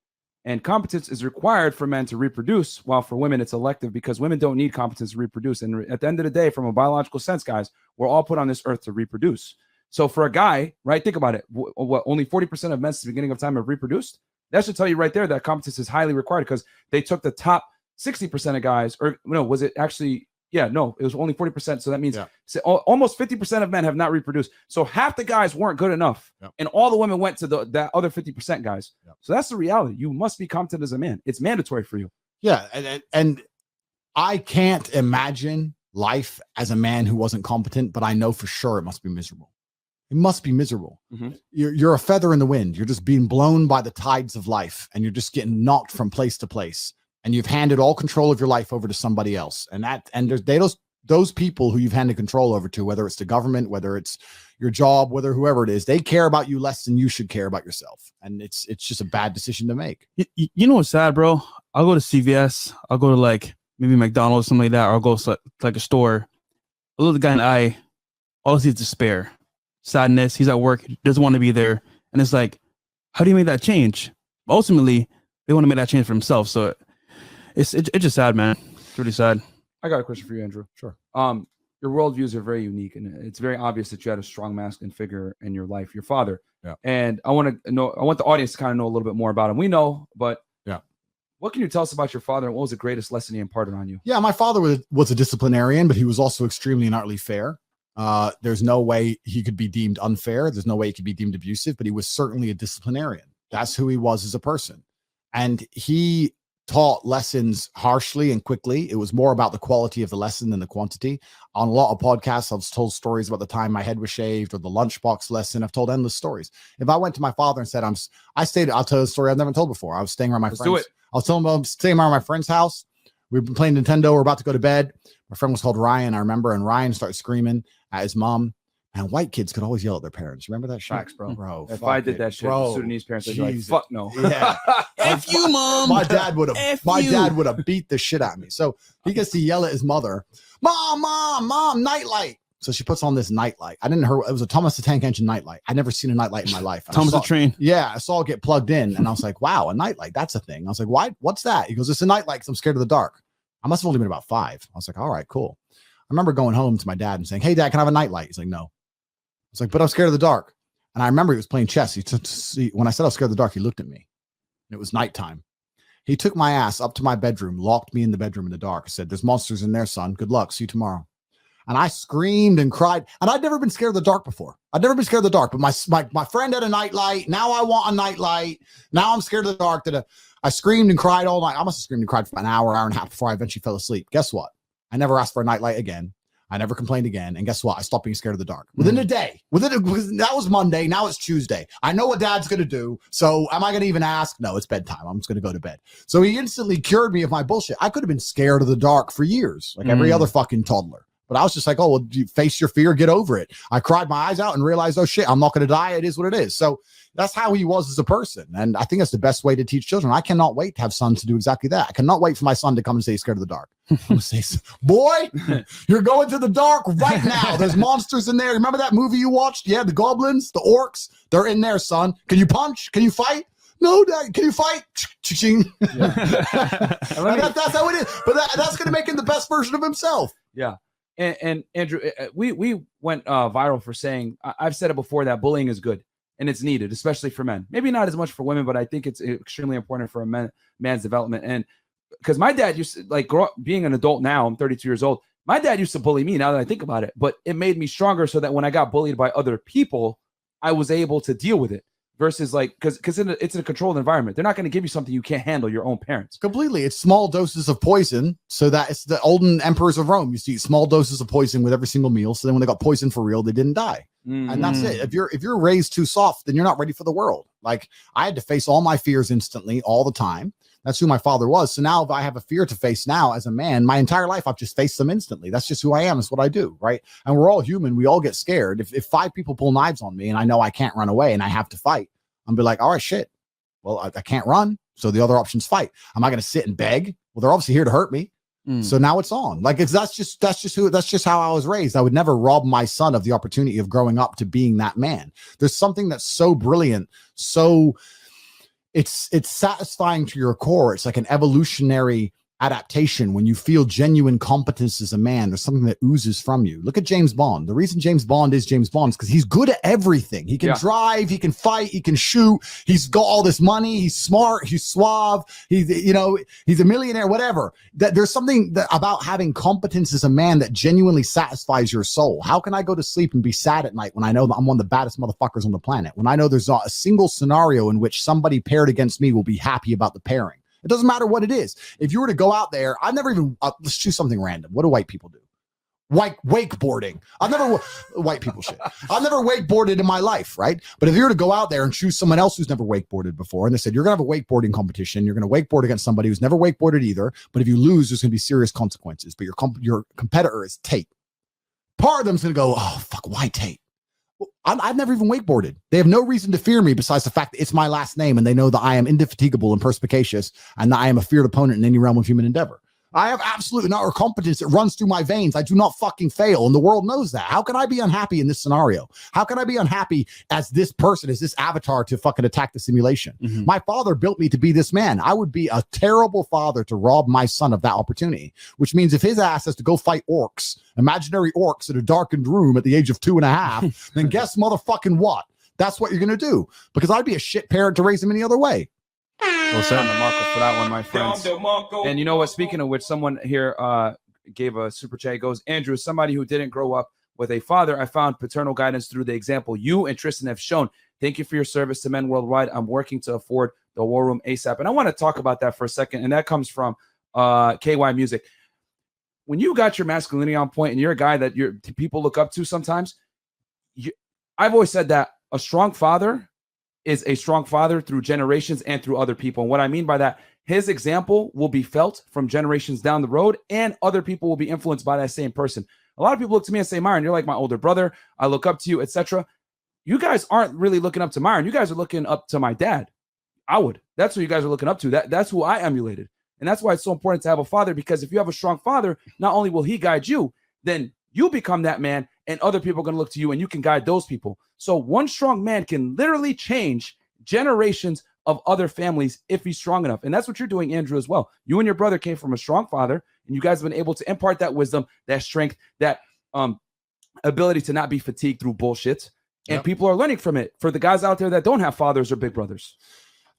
And competence is required for men to reproduce, while for women it's elective because women don't need competence to reproduce. And at the end of the day, from a biological sense, guys, we're all put on this earth to reproduce. So for a guy, right, think about it. What, only 40% of men since the beginning of time have reproduced? That should tell you right there that competence is highly required, because they took the top 60% of guys, or no, was it actually? Yeah, no, it was only 40%. So that means almost 50% of men have not reproduced. So half the guys weren't good enough. Yep. And all the women went to that other 50% guys. Yep. So that's the reality. You must be competent as a man. It's mandatory for you. Yeah. And I can't imagine life as a man who wasn't competent, but I know for sure it must be miserable. It must be miserable. Mm-hmm. You're a feather in the wind. You're just being blown by the tides of life, and you're just getting knocked from place to place. And you've handed all control of your life over to somebody else. And there's those people who you've handed control over to, whether it's the government, whether it's your job, whether whoever it is, they care about you less than you should care about yourself. And it's just a bad decision to make. You know what's sad, bro? I'll go to CVS. I'll go to like maybe McDonald's, something like that, or I'll go to like a store. I look at the guy in the eye. All I see is despair, sadness. He's at work, doesn't want to be there. And it's like, how do you make that change? Ultimately, they want to make that change for himself. So it's just sad, man. It's really sad. I got a question for you, Andrew. Sure. Your worldviews are very unique, and it's very obvious that you had a strong masculine figure in your life, your father. Yeah. And I want the audience to kind of know a little bit more about him. We know, but yeah. What can you tell us about your father, and what was the greatest lesson he imparted on you? Yeah, my father was a disciplinarian, but he was also extremely and utterly fair. There's no way he could be deemed unfair. There's no way he could be deemed abusive, but he was certainly a disciplinarian. That's who he was as a person. And he taught lessons harshly and quickly. It was more about the quality of the lesson than the quantity. On a lot of podcasts, I've told stories about the time my head was shaved or the lunchbox lesson. I've told endless stories. If I went to my father and said, I'll tell a story I've never told before. I was staying around my friends. Do it. I was telling him I'm staying around my friend's house. We've been playing Nintendo. We're about to go to bed. My friend was called Ryan, I remember, and Ryan started screaming at his mom. And white kids could always yell at their parents. Remember that shit? Facts, bro. If fuck I did that shit, bro. Sudanese parents would be like, fuck no. Yeah. F you, mom. My dad would have beat the shit out of me. So he gets to yell at his mother, mom, nightlight. So she puts on this nightlight. I didn't hear it was a Thomas the Tank Engine nightlight. I'd never seen a nightlight in my life. And Thomas the Train. Yeah, I saw it get plugged in, and I was like, wow, a nightlight, that's a thing. I was like, why? What's that? He goes, it's a nightlight because I'm scared of the dark. I must have only been about 5. I was like, all right, cool. I remember going home to my dad and saying, hey, Dad, can I have a nightlight? He's like, no. I was like, but I'm scared of the dark. And I remember he was playing chess. When I said I was scared of the dark, he looked at me. And it was nighttime. He took my ass up to my bedroom, locked me in the bedroom in the dark, said, there's monsters in there, son. Good luck. See you tomorrow. And I screamed and cried. And I'd never been scared of the dark before. I'd never been scared of the dark. But my friend had a nightlight. Now I want a nightlight. Now I'm scared of the dark. I screamed and cried all night. I must have screamed and cried for an hour and a half before I eventually fell asleep. Guess what? I never asked for a nightlight again. I never complained again. And guess what? I stopped being scared of the dark within a day. That was Monday. Now it's Tuesday. I know what Dad's going to do. So am I going to even ask? No, it's bedtime. I'm just going to go to bed. So he instantly cured me of my bullshit. I could have been scared of the dark for years, like every other fucking toddler. But I was just like, oh, well, you face your fear, get over it. I cried my eyes out and realized, oh shit, I'm not going to die. It is what it is. So that's how he was as a person. And I think that's the best way to teach children. I cannot wait to have sons to do exactly that. I cannot wait for my son to come and say he's scared of the dark. I'm going to say, boy, you're going to the dark right now. There's monsters in there. Remember that movie you watched? Yeah, the goblins, the orcs, they're in there, son. Can you punch? Can you fight? No, Dad, can you fight? Yeah. That's how it is. But that's going to make him the best version of himself. Yeah. And Andrew, we went viral for saying, I've said it before, that bullying is good and it's needed, especially for men. Maybe not as much for women, but I think it's extremely important for a man's development. And because my dad used to, like, grow up, being an adult now, I'm 32 years old. My dad used to bully me, now that I think about it, but it made me stronger so that when I got bullied by other people, I was able to deal with it. Versus like, because it's in a controlled environment. They're not going to give you something you can't handle, your own parents. Completely. It's small doses of poison. So that it's the olden emperors of Rome. You see small doses of poison with every single meal. So then when they got poisoned for real, they didn't die. And that's it. If you're raised too soft, then you're not ready for the world. Like, I had to face all my fears instantly all the time. That's who my father was. So now if I have a fear to face now as a man, my entire life, I've just faced them instantly. That's just who I am. It's what I do. Right. And we're all human. We all get scared. If 5 people pull knives on me and I know I can't run away and I have to fight, I'm be like, all right, shit. Well, I can't run. So the other option's fight. Am I going to sit and beg? Well, they're obviously here to hurt me. So now it's on. Like, that's just how I was raised. I would never rob my son of the opportunity of growing up to being that man. There's something that's so brilliant. So it's satisfying to your core. It's like an evolutionary adaptation when you feel genuine competence as a man. There's something that oozes from you. Look at James Bond. The reason James Bond is James Bond is because he's good at everything. He can drive, he can fight, he can shoot, he's got all this money, he's smart, he's suave, he's a millionaire, whatever. That there's something about having competence as a man that genuinely satisfies your soul. How can I go to sleep and be sad at night when I know that I'm one of the baddest motherfuckers on the planet? When I know there's not a single scenario in which somebody paired against me will be happy about the pairing. It doesn't matter what it is. If you were to go out there, I've never even, let's choose something random. What do white people do? Wakeboarding. White people shit. I've never wakeboarded in my life, right? But if you were to go out there and choose someone else who's never wakeboarded before, and they said, you're going to have a wakeboarding competition, you're going to wakeboard against somebody who's never wakeboarded either, but if you lose, there's going to be serious consequences. But your competitor is Tate. Part of them's going to go, oh, fuck, why Tate? I've never even wakeboarded. They have no reason to fear me besides the fact that it's my last name, and they know that I am indefatigable and perspicacious, and that I am a feared opponent in any realm of human endeavor. I have absolute utter competence that runs through my veins. I do not fucking fail, and the world knows that. How can I be unhappy in this scenario? How can I be unhappy as this person, as this avatar to fucking attack the simulation? Mm-hmm. My father built me to be this man. I would be a terrible father to rob my son of that opportunity, which means if his ass has to go fight orcs, imaginary orcs in a darkened room at the age of 2.5, then guess motherfucking what? That's what you're going to do, because I'd be a shit parent to raise him any other way. Well said, DeMarco, for that one, my friends. And you know what? Speaking of which, someone here gave a super chat. He goes, Andrew, as somebody who didn't grow up with a father, I found paternal guidance through the example you and Tristan have shown. Thank you for your service to men worldwide. I'm working to afford the War Room ASAP. And I want to talk about that for a second. And that comes from KY Music. When you got your masculinity on point and you're a guy that people look up to sometimes, I've always said that a strong father is a strong father through generations and through other people. And what I mean by that, his example will be felt from generations down the road, and other people will be influenced by that same person. A lot of people look to me and say, Myron, you're like my older brother. I look up to you, etc. You guys aren't really looking up to Myron. You guys are looking up to my dad. That's who you guys are looking up to. That's who I emulated. And that's why it's so important to have a father, because if you have a strong father, not only will he guide you, then you become that man, and other people are going to look to you, and you can guide those people. So one strong man can literally change generations of other families if he's strong enough. And that's what you're doing, Andrew, as well. You and your brother came from a strong father, and you guys have been able to impart that wisdom, that strength, that ability to not be fatigued through bullshit. And people are learning from it. For the guys out there that don't have fathers or big brothers.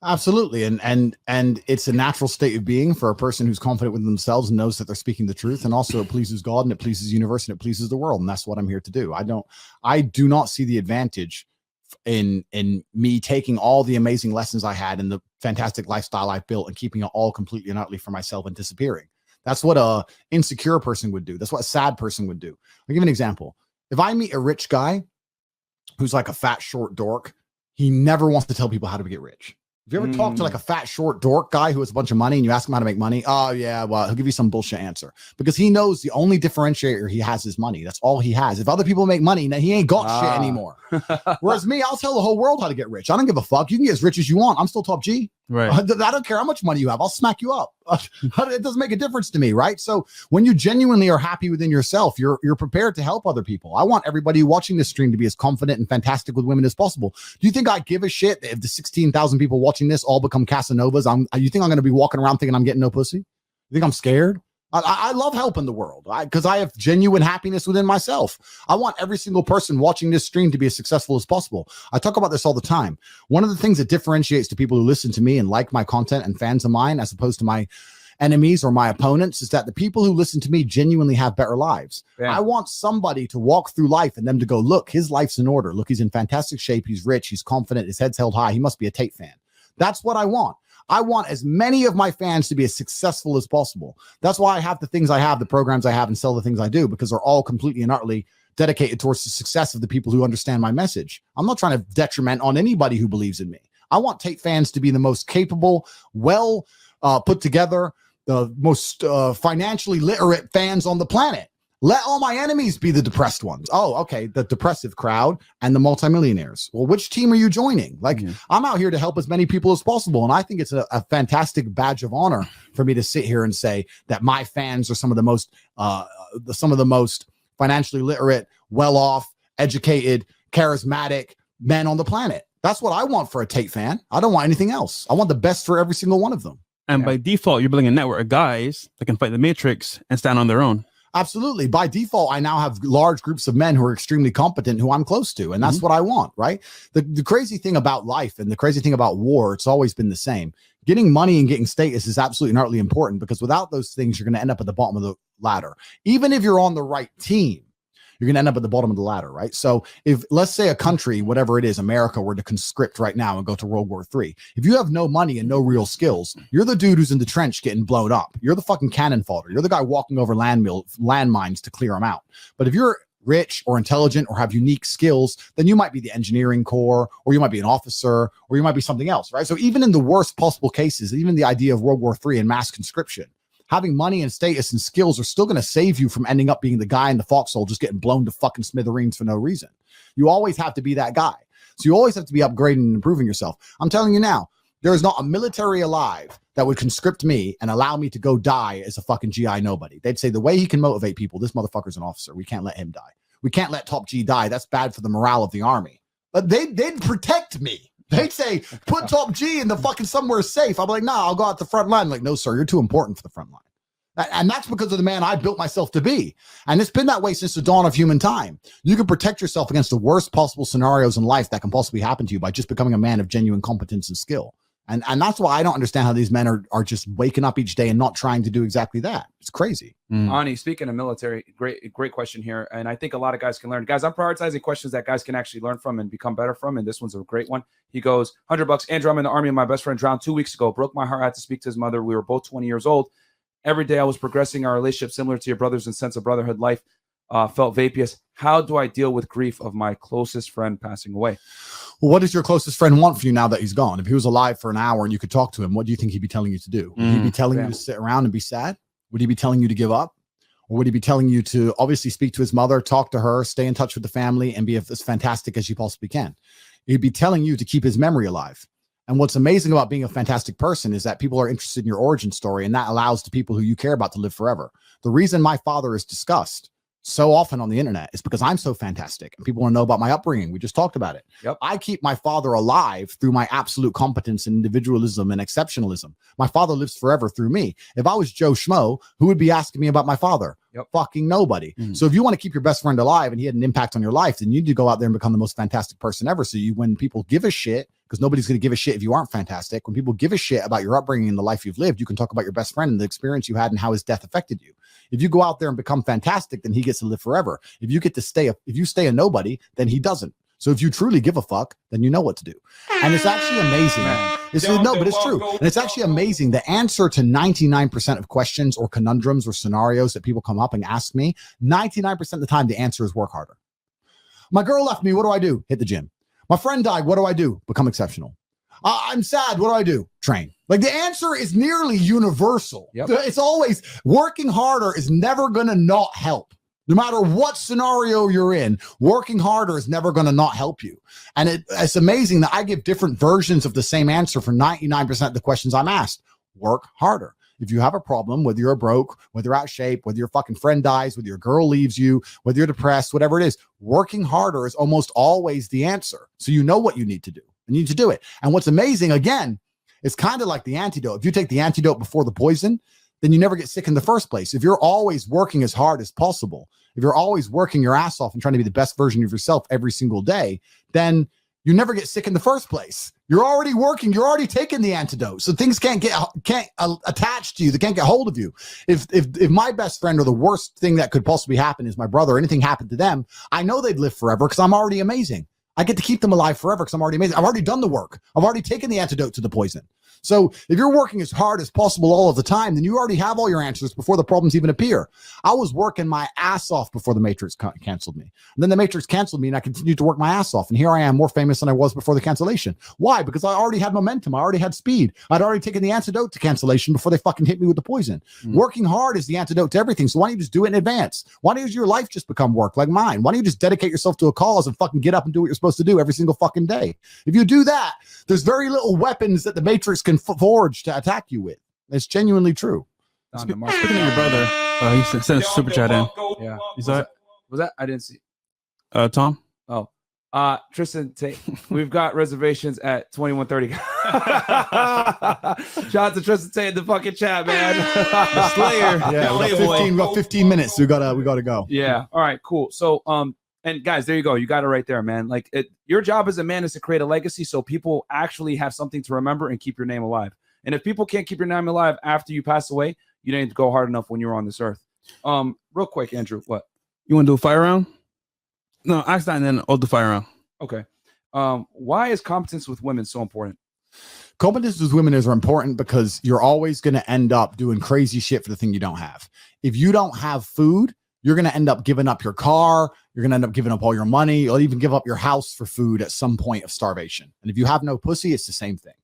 Absolutely. And it's a natural state of being for a person who's confident with themselves and knows that they're speaking the truth. And also it pleases God, and it pleases the universe, and it pleases the world. And that's what I'm here to do. I do not see the advantage in me taking all the amazing lessons I had and the fantastic lifestyle I've built and keeping it all completely and utterly for myself and disappearing. That's what a insecure person would do. That's what a sad person would do. I'll give you an example. If I meet a rich guy who's like a fat, short dork, he never wants to tell people how to get rich. If you ever talk to like a fat, short dork guy who has a bunch of money and you ask him how to make money, oh yeah, well, he'll give you some bullshit answer, because he knows the only differentiator he has is money. That's all he has. If other people make money, now he ain't got shit anymore. Whereas me, I'll tell the whole world how to get rich. I don't give a fuck. You can get as rich as you want. I'm still top G. Right. I don't care how much money you have. I'll smack you up. It doesn't make a difference to me, right? So when you genuinely are happy within yourself, you're prepared to help other people. I want everybody watching this stream to be as confident and fantastic with women as possible. Do you think I give a shit if the 16,000 people watching this all become Casanovas? You think I'm going to be walking around thinking I'm getting no pussy? You think I'm scared? I love helping the world because I have genuine happiness within myself. I want every single person watching this stream to be as successful as possible. I talk about this all the time. One of the things that differentiates the people who listen to me and like my content and fans of mine, as opposed to my enemies or my opponents, is that the people who listen to me genuinely have better lives. Yeah. I want somebody to walk through life and them to go, look, his life's in order. Look, he's in fantastic shape. He's rich. He's confident. His head's held high. He must be a Tate fan. That's what I want. I want as many of my fans to be as successful as possible. That's why I have the things I have, the programs I have, and sell the things I do, because they're all completely and utterly dedicated towards the success of the people who understand my message. I'm not trying to detriment on anybody who believes in me. I want Tate fans to be the most capable, well put together, the most financially literate fans on the planet. Let all my enemies be the depressed ones. Oh, okay. The depressive crowd and the multimillionaires. Well, which team are you joining? I'm out here to help as many people as possible. And I think it's a fantastic badge of honor for me to sit here and say that my fans are some of the most financially literate, well-off, educated, charismatic men on the planet. That's what I want for a Tate fan. I don't want anything else. I want the best for every single one of them. And by default, you're building a network of guys that can fight the Matrix and stand on their own. Absolutely. By default, I now have large groups of men who are extremely competent, who I'm close to. And that's what I want, right? The crazy thing about life and the crazy thing about war, it's always been the same. Getting money and getting status is absolutely and utterly important, because without those things, you're going to end up at the bottom of the ladder. Even if you're on the right team, you're going to end up at the bottom of the ladder, right? So if, let's say, a country, whatever it is, America, were to conscript right now and go to World War III, if you have no money and no real skills, you're the dude who's in the trench getting blown up. You're the fucking cannon fodder. You're the guy walking over landmines to clear them out. But if you're rich or intelligent or have unique skills, then you might be the engineering corps, or you might be an officer, or you might be something else, right? So even in the worst possible cases, even the idea of World War III and mass conscription, having money and status and skills are still going to save you from ending up being the guy in the foxhole just getting blown to fucking smithereens for no reason. You always have to be that guy. So you always have to be upgrading and improving yourself. I'm telling you now, there is not a military alive that would conscript me and allow me to go die as a fucking GI nobody. They'd say the way he can motivate people, this motherfucker's an officer. We can't let him die. We can't let Top G die. That's bad for the morale of the army. But they'd protect me. They'd say, put Top G in the fucking somewhere safe. I'm like, nah, I'll go out the front line. Like, no, sir, you're too important for the front line. And that's because of the man I built myself to be. And it's been that way since the dawn of human time. You can protect yourself against the worst possible scenarios in life that can possibly happen to you by just becoming a man of genuine competence and skill. And that's why I don't understand how these men are just waking up each day and not trying to do exactly that. It's crazy. Ani, speaking of military, great question here. And I think a lot of guys can learn. Guys, I'm prioritizing questions that guys can actually learn from and become better from. And this one's a great one. He goes, $100. Andrew, I'm in the army and my best friend drowned 2 weeks ago. Broke my heart. I had to speak to his mother. We were both 20 years old. Every day I was progressing our relationship similar to your brothers in sense of brotherhood. Life felt vaporous. How do I deal with grief of my closest friend passing away? Well, what does your closest friend want for you now that he's gone? If he was alive for an hour and you could talk to him, what do you think he'd be telling you to do? Would he be telling you to sit around and be sad? Would he be telling you to give up? Or would he be telling you to obviously speak to his mother, talk to her, stay in touch with the family, and be as fantastic as you possibly can? He'd be telling you to keep his memory alive. And what's amazing about being a fantastic person is that people are interested in your origin story, and that allows the people who you care about to live forever. The reason my father is discussed so often on the internet is because I'm so fantastic and people want to know about my upbringing. We just talked about it. Yep. I keep my father alive through my absolute competence and individualism and exceptionalism. My father lives forever through me. If I was Joe Schmo, who would be asking me about my father? Yep. Fucking nobody. So if you want to keep your best friend alive and he had an impact on your life, then you need to go out there and become the most fantastic person ever. So when people give a shit, because nobody's going to give a shit if you aren't fantastic. When people give a shit about your upbringing and the life you've lived, you can talk about your best friend and the experience you had and how his death affected you. If you go out there and become fantastic, then he gets to live forever. If you stay a nobody, then he doesn't. So if you truly give a fuck, then you know what to do. And it's actually amazing. But it's true. And it's actually amazing. The answer to 99% of questions or conundrums or scenarios that people come up and ask me, 99% of the time, the answer is work harder. My girl left me. What do I do? Hit the gym. My friend died. What do I do? Become exceptional. I'm sad. What do I do? Train. Like, the answer is nearly universal. Yep. It's always working harder is never going to not help. No matter what scenario you're in, working harder is never going to not help you. And it's amazing that I give different versions of the same answer for 99% of the questions I'm asked. Work harder. If you have a problem, whether you're broke, whether you're out of shape, whether your fucking friend dies, whether your girl leaves you, whether you're depressed, whatever it is, working harder is almost always the answer. So you know what you need to do. You need to do it. And what's amazing, again, it's kind of like the antidote. If you take the antidote before the poison, then you never get sick in the first place. If you're always working as hard as possible, if you're always working your ass off and trying to be the best version of yourself every single day, then you never get sick in the first place. You're already working. You're already taking the antidote. So things can't attach to you. They can't get hold of you. If my best friend or the worst thing that could possibly happen is my brother, anything happened to them, I know they'd live forever because I'm already amazing. I get to keep them alive forever because I'm already amazing. I've already done the work. I've already taken the antidote to the poison. So if you're working as hard as possible all of the time, then you already have all your answers before the problems even appear. I was working my ass off before the Matrix canceled me. And then the Matrix canceled me and I continued to work my ass off. And here I am, more famous than I was before the cancellation. Why? Because I already had momentum. I already had speed. I'd already taken the antidote to cancellation before they fucking hit me with the poison. Working hard is the antidote to everything. So why don't you just do it in advance? Why don't your life just become work like mine? Why don't you just dedicate yourself to a cause and fucking get up and do what you're supposed to do every single fucking day? If you do that, there's very little weapons that the Matrix can forge to attack you with. It's genuinely true. Speaking of your brother, he sent a super chat in. Yeah. You saw it? Was that? I didn't see. Tom? Oh. Tristan Tate, we've got reservations at 21:30. Shout out to Tristan Tate in the fucking chat, man. The Slayer. Yeah, we got 15 minutes. So we gotta go. Yeah. All right, cool. So and guys, there you go. You got it right there, man. Like, your job as a man is to create a legacy so people actually have something to remember and keep your name alive. And if people can't keep your name alive after you pass away, you didn't go hard enough when you were on this earth. Real quick, Andrew, what? You want to do a fire round? No, ask that and then I'll do fire round. Okay. Why is competence with women so important? Competence with women is important because you're always going to end up doing crazy shit for the thing you don't have. If you don't have food, you're going to end up giving up your car. You're going to end up giving up all your money. You'll even give up your house for food at some point of starvation. And if you have no pussy, it's the same thing.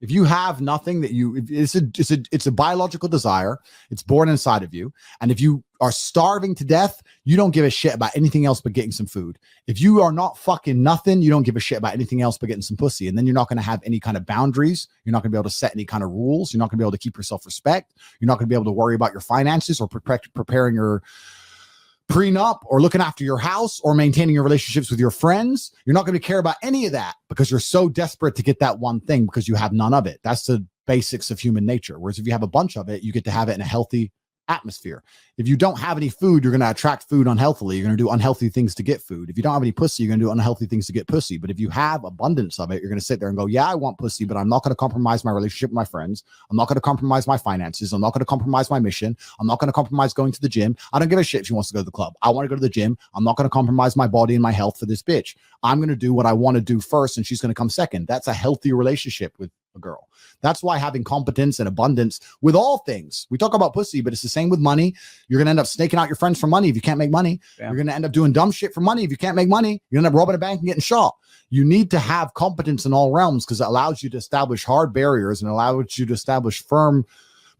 If you have nothing that it's a biological desire, it's born inside of you. And if you are starving to death, you don't give a shit about anything else but getting some food. If you are not fucking nothing, you don't give a shit about anything else but getting some pussy. And then you're not going to have any kind of boundaries. You're not going to be able to set any kind of rules. You're not going to be able to keep your self-respect. You're not going to be able to worry about your finances or preparing your prenup or looking after your house or maintaining your relationships with your friends. You're not going to care about any of that because you're so desperate to get that one thing because you have none of it. That's the basics of human nature. Whereas if you have a bunch of it, you get to have it in a healthy atmosphere. If you don't have any food, you're going to attract food unhealthily. You're going to do unhealthy things to get food. If you don't have any pussy, you're going to do unhealthy things to get pussy. But if you have abundance of it, you're going to sit there and go, yeah, I want pussy, but I'm not going to compromise my relationship with my friends. I'm not going to compromise my finances. I'm not going to compromise my mission. I'm not going to compromise going to the gym. I don't give a shit if she wants to go to the club. I want to go to the gym. I'm not going to compromise my body and my health for this bitch. I'm going to do what I want to do first, and she's going to come second. That's a healthy relationship with a girl. That's why having competence and abundance with all things. We talk about pussy, but it's the same with money. You're going to end up snaking out your friends for money if you can't make money. Yeah. You're going to end up doing dumb shit for money if you can't make money. You're going to end up robbing a bank and getting shot. You need to have competence in all realms because it allows you to establish hard barriers and allows you to establish firm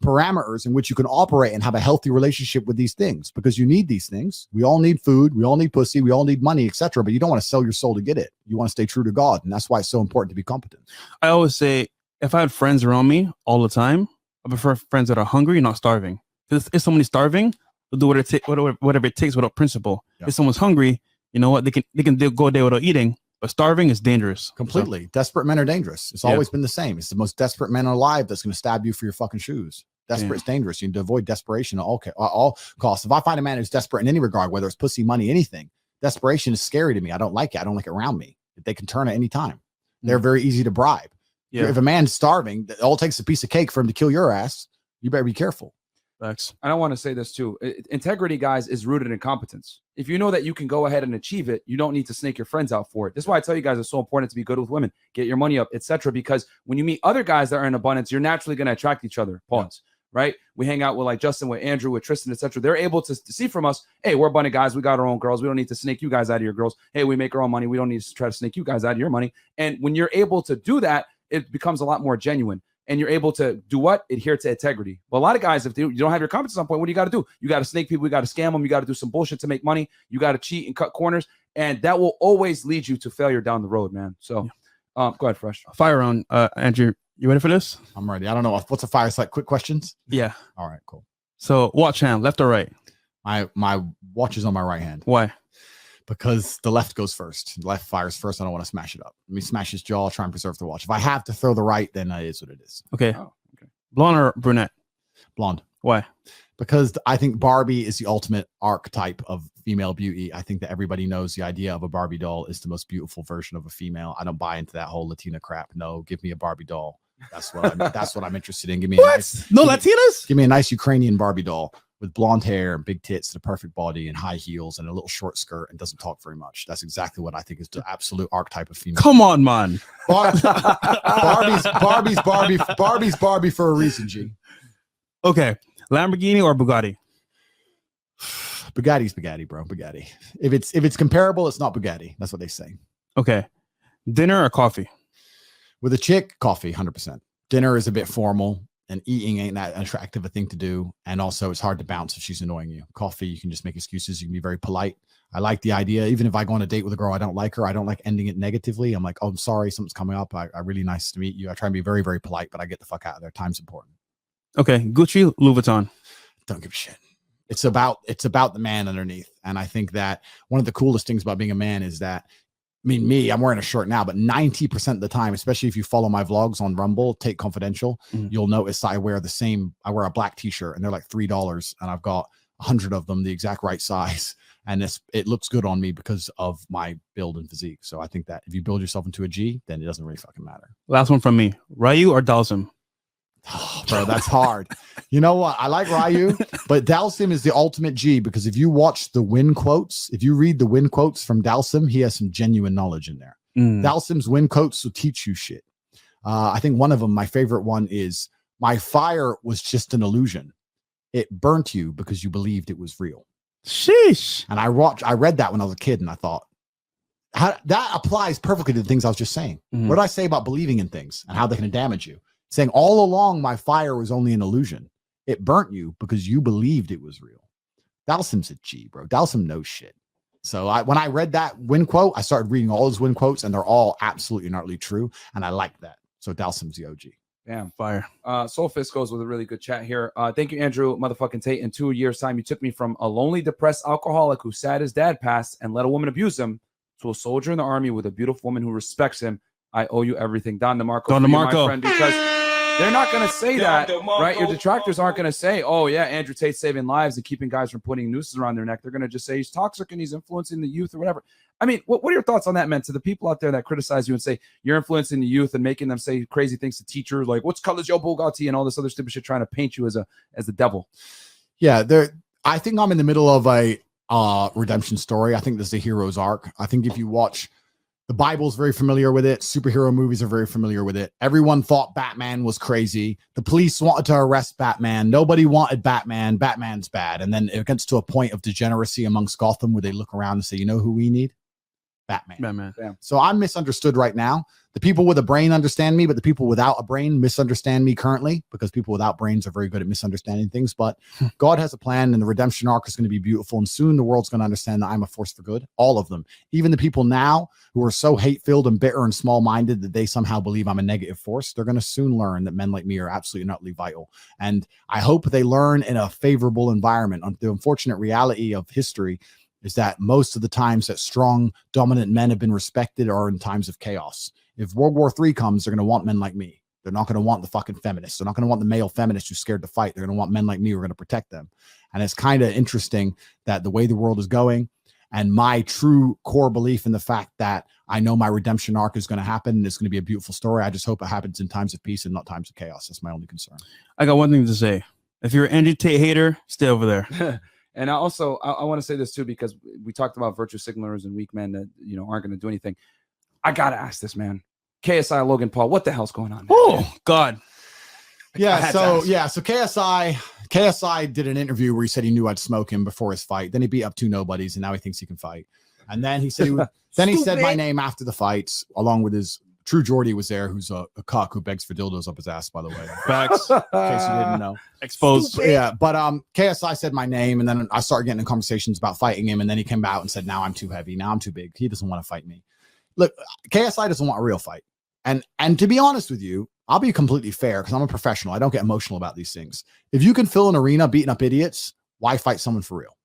parameters in which you can operate and have a healthy relationship with these things, because you need these things. We all need food. We all need pussy. We all need money, etc. But you don't want to sell your soul to get it. You want to stay true to God. And that's why it's so important to be competent. I always say, if I had friends around me all the time, I prefer friends that are hungry, not starving. Because if someone is starving, they'll do whatever it takes without principle. Yeah. If someone's hungry, you know what? They can go a day without eating. But starving is dangerous. Completely. So, desperate men are dangerous. It's always been the same. It's the most desperate man alive that's going to stab you for your fucking shoes. Desperate is dangerous. You need to avoid desperation at all costs. If I find a man who's desperate in any regard, whether it's pussy, money, anything, desperation is scary to me. I don't like it. I don't like it around me. They can turn at any time. They're very easy to bribe. Yeah. If a man's starving, it all takes a piece of cake for him to kill your ass. You better be careful. Facts. And I want to say this too. Integrity, guys, is rooted in competence. If you know that you can go ahead and achieve it, you don't need to snake your friends out for it. This is why I tell you guys it's so important to be good with women, get your money up, etc. Because when you meet other guys that are in abundance, you're naturally going to attract each other. Pause. Yeah. Right? We hang out with like Justin, with Andrew, with Tristan, etc. They're able to see from us, hey, we're a bunch of guys. We got our own girls. We don't need to snake you guys out of your girls. Hey, we make our own money. We don't need to try to snake you guys out of your money. And when you're able to do that, it becomes a lot more genuine. And you're able to do what? Adhere to integrity. But a lot of guys, if you don't have your competence on point, what do you got to do? You got to snake people. You got to scam them. You got to do some bullshit to make money. You got to cheat and cut corners. And that will always lead you to failure down the road, man. So go ahead, Fresh. Fire round. Andrew, you ready for this? I'm ready. I don't know. What's a fire? It's like quick questions? Yeah. All right, cool. So watch hand, left or right? My watch is on my right hand. Why? Because the left goes first. The left fires first. I don't want to smash it up. Let me smash his jaw, try and preserve the watch. If I have to throw the right, then it is what it is. Okay. Blonde or brunette? Blonde. Why? Because I think Barbie is the ultimate archetype of female beauty. I think that everybody knows the idea of a Barbie doll is the most beautiful version of a female. I don't buy into that whole Latina crap. No, give me a Barbie doll. That's what I'm interested in. Give me Latinas? Give me a nice Ukrainian Barbie doll with blonde hair and big tits and a perfect body and high heels and a little short skirt and doesn't talk very much. That's exactly what I think is the absolute archetype of female. Come on, man. Barbie's Barbie for a reason, G. Okay. Lamborghini or Bugatti? Bugatti's Bugatti, bro. Bugatti. If it's comparable, it's not Bugatti. That's what they say. Okay. Dinner or coffee? With a chick, coffee, 100%. Dinner is a bit formal. And eating ain't that attractive a thing to do. And also it's hard to bounce if she's annoying you. Coffee, you can just make excuses. You can be very polite. I like the idea. Even if I go on a date with a girl, I don't like her. I don't like ending it negatively. I'm like, oh, I'm sorry. Something's coming up. I really nice to meet you. I try and be very, very polite, but I get the fuck out of there. Time's important. Okay. Gucci, Louis Vuitton. Don't give a shit. It's about the man underneath. And I think that one of the coolest things about being a man is that, I'm wearing a shirt now, but 90% of the time, especially if you follow my vlogs on Rumble, Tate Confidential, you'll notice I wear a black t-shirt and they're like $3 and I've got 100 of them, the exact right size. And it looks good on me because of my build and physique. So I think that if you build yourself into a G, then it doesn't really fucking matter. Last one from me. Ryu or Dalsum? Oh, bro, that's hard. You know what? I like Ryu, but Dalsim is the ultimate G because if you watch the win quotes, if you read the win quotes from Dalsim, he has some genuine knowledge in there. Dalsim's win quotes will teach you shit. I think one of them, my favorite one is, my fire was just an illusion. It burnt you because you believed it was real. Sheesh. And I read that when I was a kid and I thought, that applies perfectly to the things I was just saying. What did I say about believing in things and how they can damage you? Saying all along my fire was only an illusion. It burnt you because you believed it was real. Dalsim's a G, bro. Dalsim knows shit. So when I read that win quote, I started reading all his win quotes and they're all absolutely and utterly true. And I like that. So Dalsim's the OG. Damn. Fire. Soulfist goes with a really good chat here. Thank you, Andrew motherfucking Tate. In 2 years' time, you took me from a lonely, depressed alcoholic who sad his dad passed and let a woman abuse him to a soldier in the army with a beautiful woman who respects him. I owe you everything. Don DeMarco. Don DeMarco. My friend, because they're not going to say that, right? Your detractors aren't going to say, oh, yeah, Andrew Tate's saving lives and keeping guys from putting nooses around their neck. They're going to just say he's toxic and he's influencing the youth or whatever. I mean, what are your thoughts on that, man? To the people out there that criticize you and say you're influencing the youth and making them say crazy things to teachers, like what's color's your Bugatti and all this other stupid shit, trying to paint you as the devil. Yeah, I think I'm in the middle of a redemption story. I think this is a hero's arc. I think if you watch, the Bible's very familiar with it. Superhero movies are very familiar with it. Everyone thought Batman was crazy. The police wanted to arrest Batman. Nobody wanted Batman. Batman's bad. And then it gets to a point of degeneracy amongst Gotham where they look around and say, you know who we need? Batman. So I'm misunderstood right now. The people with a brain understand me, but the people without a brain misunderstand me currently, because people without brains are very good at misunderstanding things. But God has a plan, and the redemption arc is going to be beautiful. And soon the world's going to understand that I'm a force for good. All of them, even the people now who are so hate-filled and bitter and small-minded that they somehow believe I'm a negative force, they're going to soon learn that men like me are absolutely and utterly vital. And I hope they learn in a favorable environment. The unfortunate reality of history is that most of the times that strong, dominant men have been respected are in times of chaos. If World War III comes, they're going to want men like me. They're not going to want the fucking feminists. They're not going to want the male feminists who's scared to fight. They're going to want men like me who are going to protect them. And it's kind of interesting that the way the world is going and my true core belief in the fact that I know my redemption arc is going to happen and it's going to be a beautiful story. I just hope it happens in times of peace and not times of chaos. That's my only concern. I got one thing to say. If you're an Andrew Tate hater, stay over there. And I want to say this too, because we talked about virtue signalers and weak men that, aren't going to do anything. I got to ask this, man. KSI Logan Paul, what the hell's going on? Oh, God. Yeah. So KSI did an interview where he said he knew I'd smoke him before his fight. Then he beat up 2 nobodies and now he thinks he can fight. And then he said, he said my name after the fights, along with his True Geordie was there, who's a cock who begs for dildos up his ass, by the way. Facts. In case you didn't know. Exposed. Stupid. Yeah, but KSI said my name, and then I started getting in conversations about fighting him, and then he came out and said, now I'm too heavy. Now I'm too big. He doesn't want to fight me. Look, KSI doesn't want a real fight. And to be honest with you, I'll be completely fair because I'm a professional. I don't get emotional about these things. If you can fill an arena beating up idiots, why fight someone for real?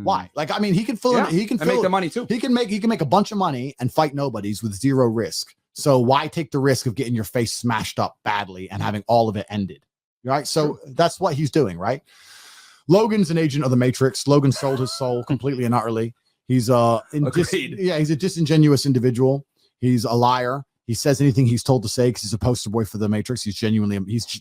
Why? Like, I mean, he can fill he can make the money too. He can make a bunch of money and fight nobodies with zero risk. So why take the risk of getting your face smashed up badly and having all of it ended? Right? So that's what he's doing, right? Logan's an agent of the Matrix. Logan sold his soul completely and utterly. He's he's a disingenuous individual. He's a liar. He says anything he's told to say because he's a poster boy for the Matrix. He's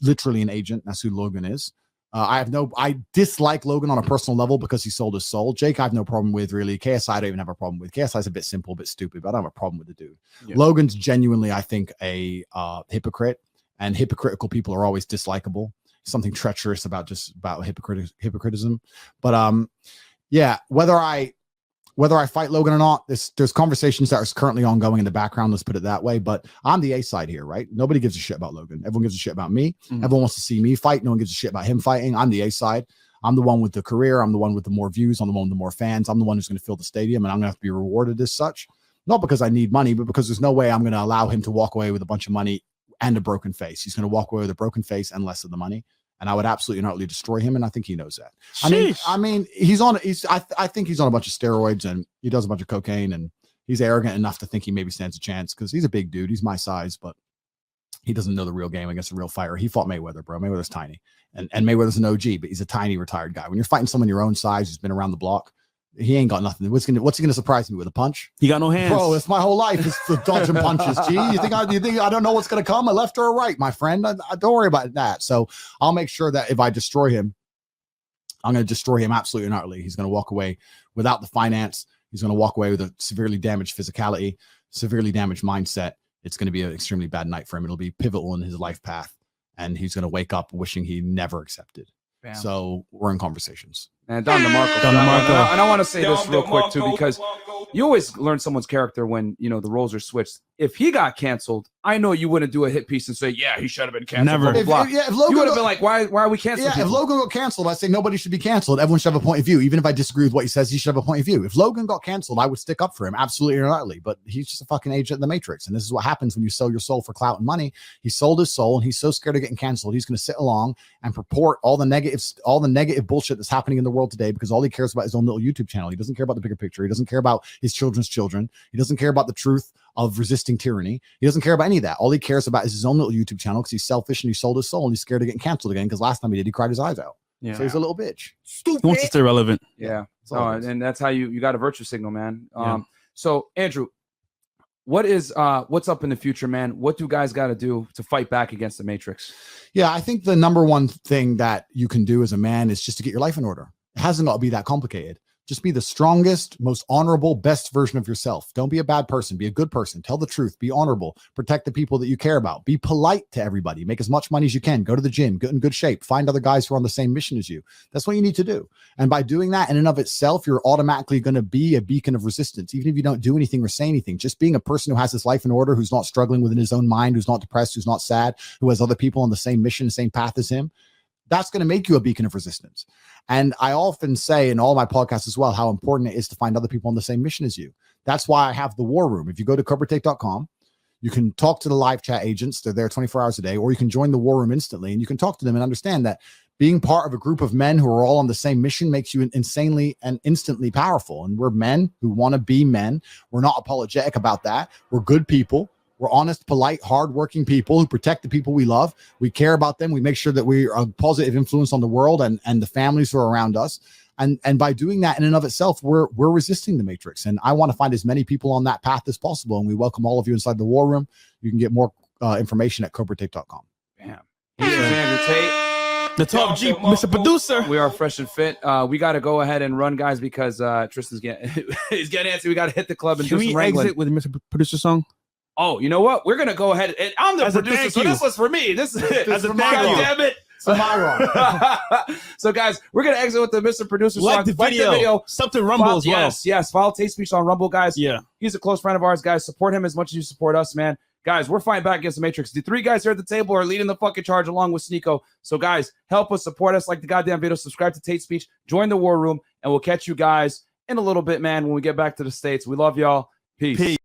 literally an agent. That's who Logan is. I dislike Logan on a personal level because he sold his soul. Jake, I have no problem with, really. KSI, I don't even have a problem with. KSI's a bit simple, a bit stupid, but I don't have a problem with the dude. Yeah. Logan's genuinely, I think, a hypocrite, and hypocritical people are always dislikable. Something treacherous about hypocritism. But whether I fight Logan or not, there's conversations that are currently ongoing in the background. Let's put it that way. But I'm the A side here, right? Nobody gives a shit about Logan. Everyone gives a shit about me. Everyone wants to see me fight. No one gives a shit about him fighting. I'm the A side. I'm the one with the career. I'm the one with the more views. I'm the one with the more fans. I'm the one who's going to fill the stadium, and I'm going to have to be rewarded as such. Not because I need money, but because there's no way I'm going to allow him to walk away with a bunch of money and a broken face. He's going to walk away with a broken face and less of the money. And I would absolutely and utterly destroy him, and I think he knows that. I mean, I think he's on a bunch of steroids, and he does a bunch of cocaine, and he's arrogant enough to think he maybe stands a chance because he's a big dude. He's my size, but he doesn't know the real game against a real fighter. He fought Mayweather, bro. Mayweather's tiny, and Mayweather's an OG, but he's a tiny retired guy. When you're fighting someone your own size who's been around the block, He ain't got nothing. What's he gonna surprise me with, a punch? He got no hands. Bro, it's my whole life is for dodging punches. Gee, you think I don't know what's gonna come, a left or a right, my friend? I don't worry about that. So I'll make sure that if I destroy him, I'm gonna destroy him absolutely and utterly. He's gonna walk away without the finance. He's gonna walk away with a severely damaged physicality, severely damaged mindset. It's gonna be an extremely bad night for him. It'll be pivotal in his life path, and he's gonna wake up wishing he never accepted. Bam. So we're in conversations. And Don DeMarco. And I want to say this real quick too, because you always learn someone's character when the roles are switched. If he got canceled, I know you wouldn't do a hit piece and say, yeah, he should have been canceled. Never. If you would have been like, why are we canceling? Yeah, if Logan got canceled, I say nobody should be canceled. Everyone should have a point of view. Even if I disagree with what he says, he should have a point of view. If Logan got canceled, I would stick up for him absolutely and utterly. But he's just a fucking agent in the Matrix, and this is what happens when you sell your soul for clout and money. He sold his soul, and he's so scared of getting canceled, he's going to sit along and purport all the negative bullshit that's happening in the world today, because all he cares about his own little YouTube channel. He doesn't care about the bigger picture. He doesn't care about his children's children. He doesn't care about the truth of resisting tyranny. He doesn't care about any of that. All he cares about is his own little YouTube channel, because he's selfish and he sold his soul and he's scared of getting canceled again, because last time he did, he cried his eyes out. Yeah. So he's a little bitch. Stupid. He wants to stay relevant. Yeah. And that's how you got a virtue signal, man. So Andrew, what's up in the future, man? What do guys got to do to fight back against the Matrix? Yeah, I think the number one thing that you can do as a man is just to get your life in order. It hasn't got to be that complicated. Just be the strongest, most honorable, best version of yourself. Don't be a bad person. Be a good person. Tell the truth. Be honorable. Protect the people that you care about. Be polite to everybody. Make as much money as you can. Go to the gym. Get in good shape. Find other guys who are on the same mission as you. That's what you need to do. And by doing that in and of itself, you're automatically going to be a beacon of resistance. Even if you don't do anything or say anything, just being a person who has his life in order, who's not struggling within his own mind, who's not depressed, who's not sad, who has other people on the same mission, the same path as him, that's going to make you a beacon of resistance. And I often say in all my podcasts as well, how important it is to find other people on the same mission as you. That's why I have the War Room. If you go to CobraTake.com, you can talk to the live chat agents. They're there 24 hours a day, or you can join the War Room instantly and you can talk to them and understand that being part of a group of men who are all on the same mission makes you insanely and instantly powerful. And we're men who want to be men. We're not apologetic about that. We're good people. We're honest, polite, hardworking people who protect the people we love. We care about them. We make sure that we are a positive influence on the world and the families who are around us. And by doing that in and of itself, we're resisting the Matrix. And I want to find as many people on that path as possible. And we welcome all of you inside the War Room. You can get more information at CobraTake.com. Bam. Here's Andrew Tate. The top G, Mr. Producer. We are fresh and fit. We got to go ahead and run, guys, because Tristan's getting antsy. We got to hit the club and do some wrangling. Exit with Mr. Producer song? Oh, you know what? We're gonna go ahead and I'm the producer, so this was for me. This is as a God damn it. So Myron. So guys, we're gonna exit with the Mr. Producer song. Like the video. Something Rumble as well. Yes. Follow Tate Speech on Rumble, guys. Yeah. He's a close friend of ours, guys. Support him as much as you support us, man. Guys, we're fighting back against the Matrix. The three guys here at the table are leading the fucking charge along with Sneeko. So guys, help us, support us, like the goddamn video, subscribe to Tate Speech, join the War Room, and we'll catch you guys in a little bit, man, when we get back to the States. We love y'all. Peace.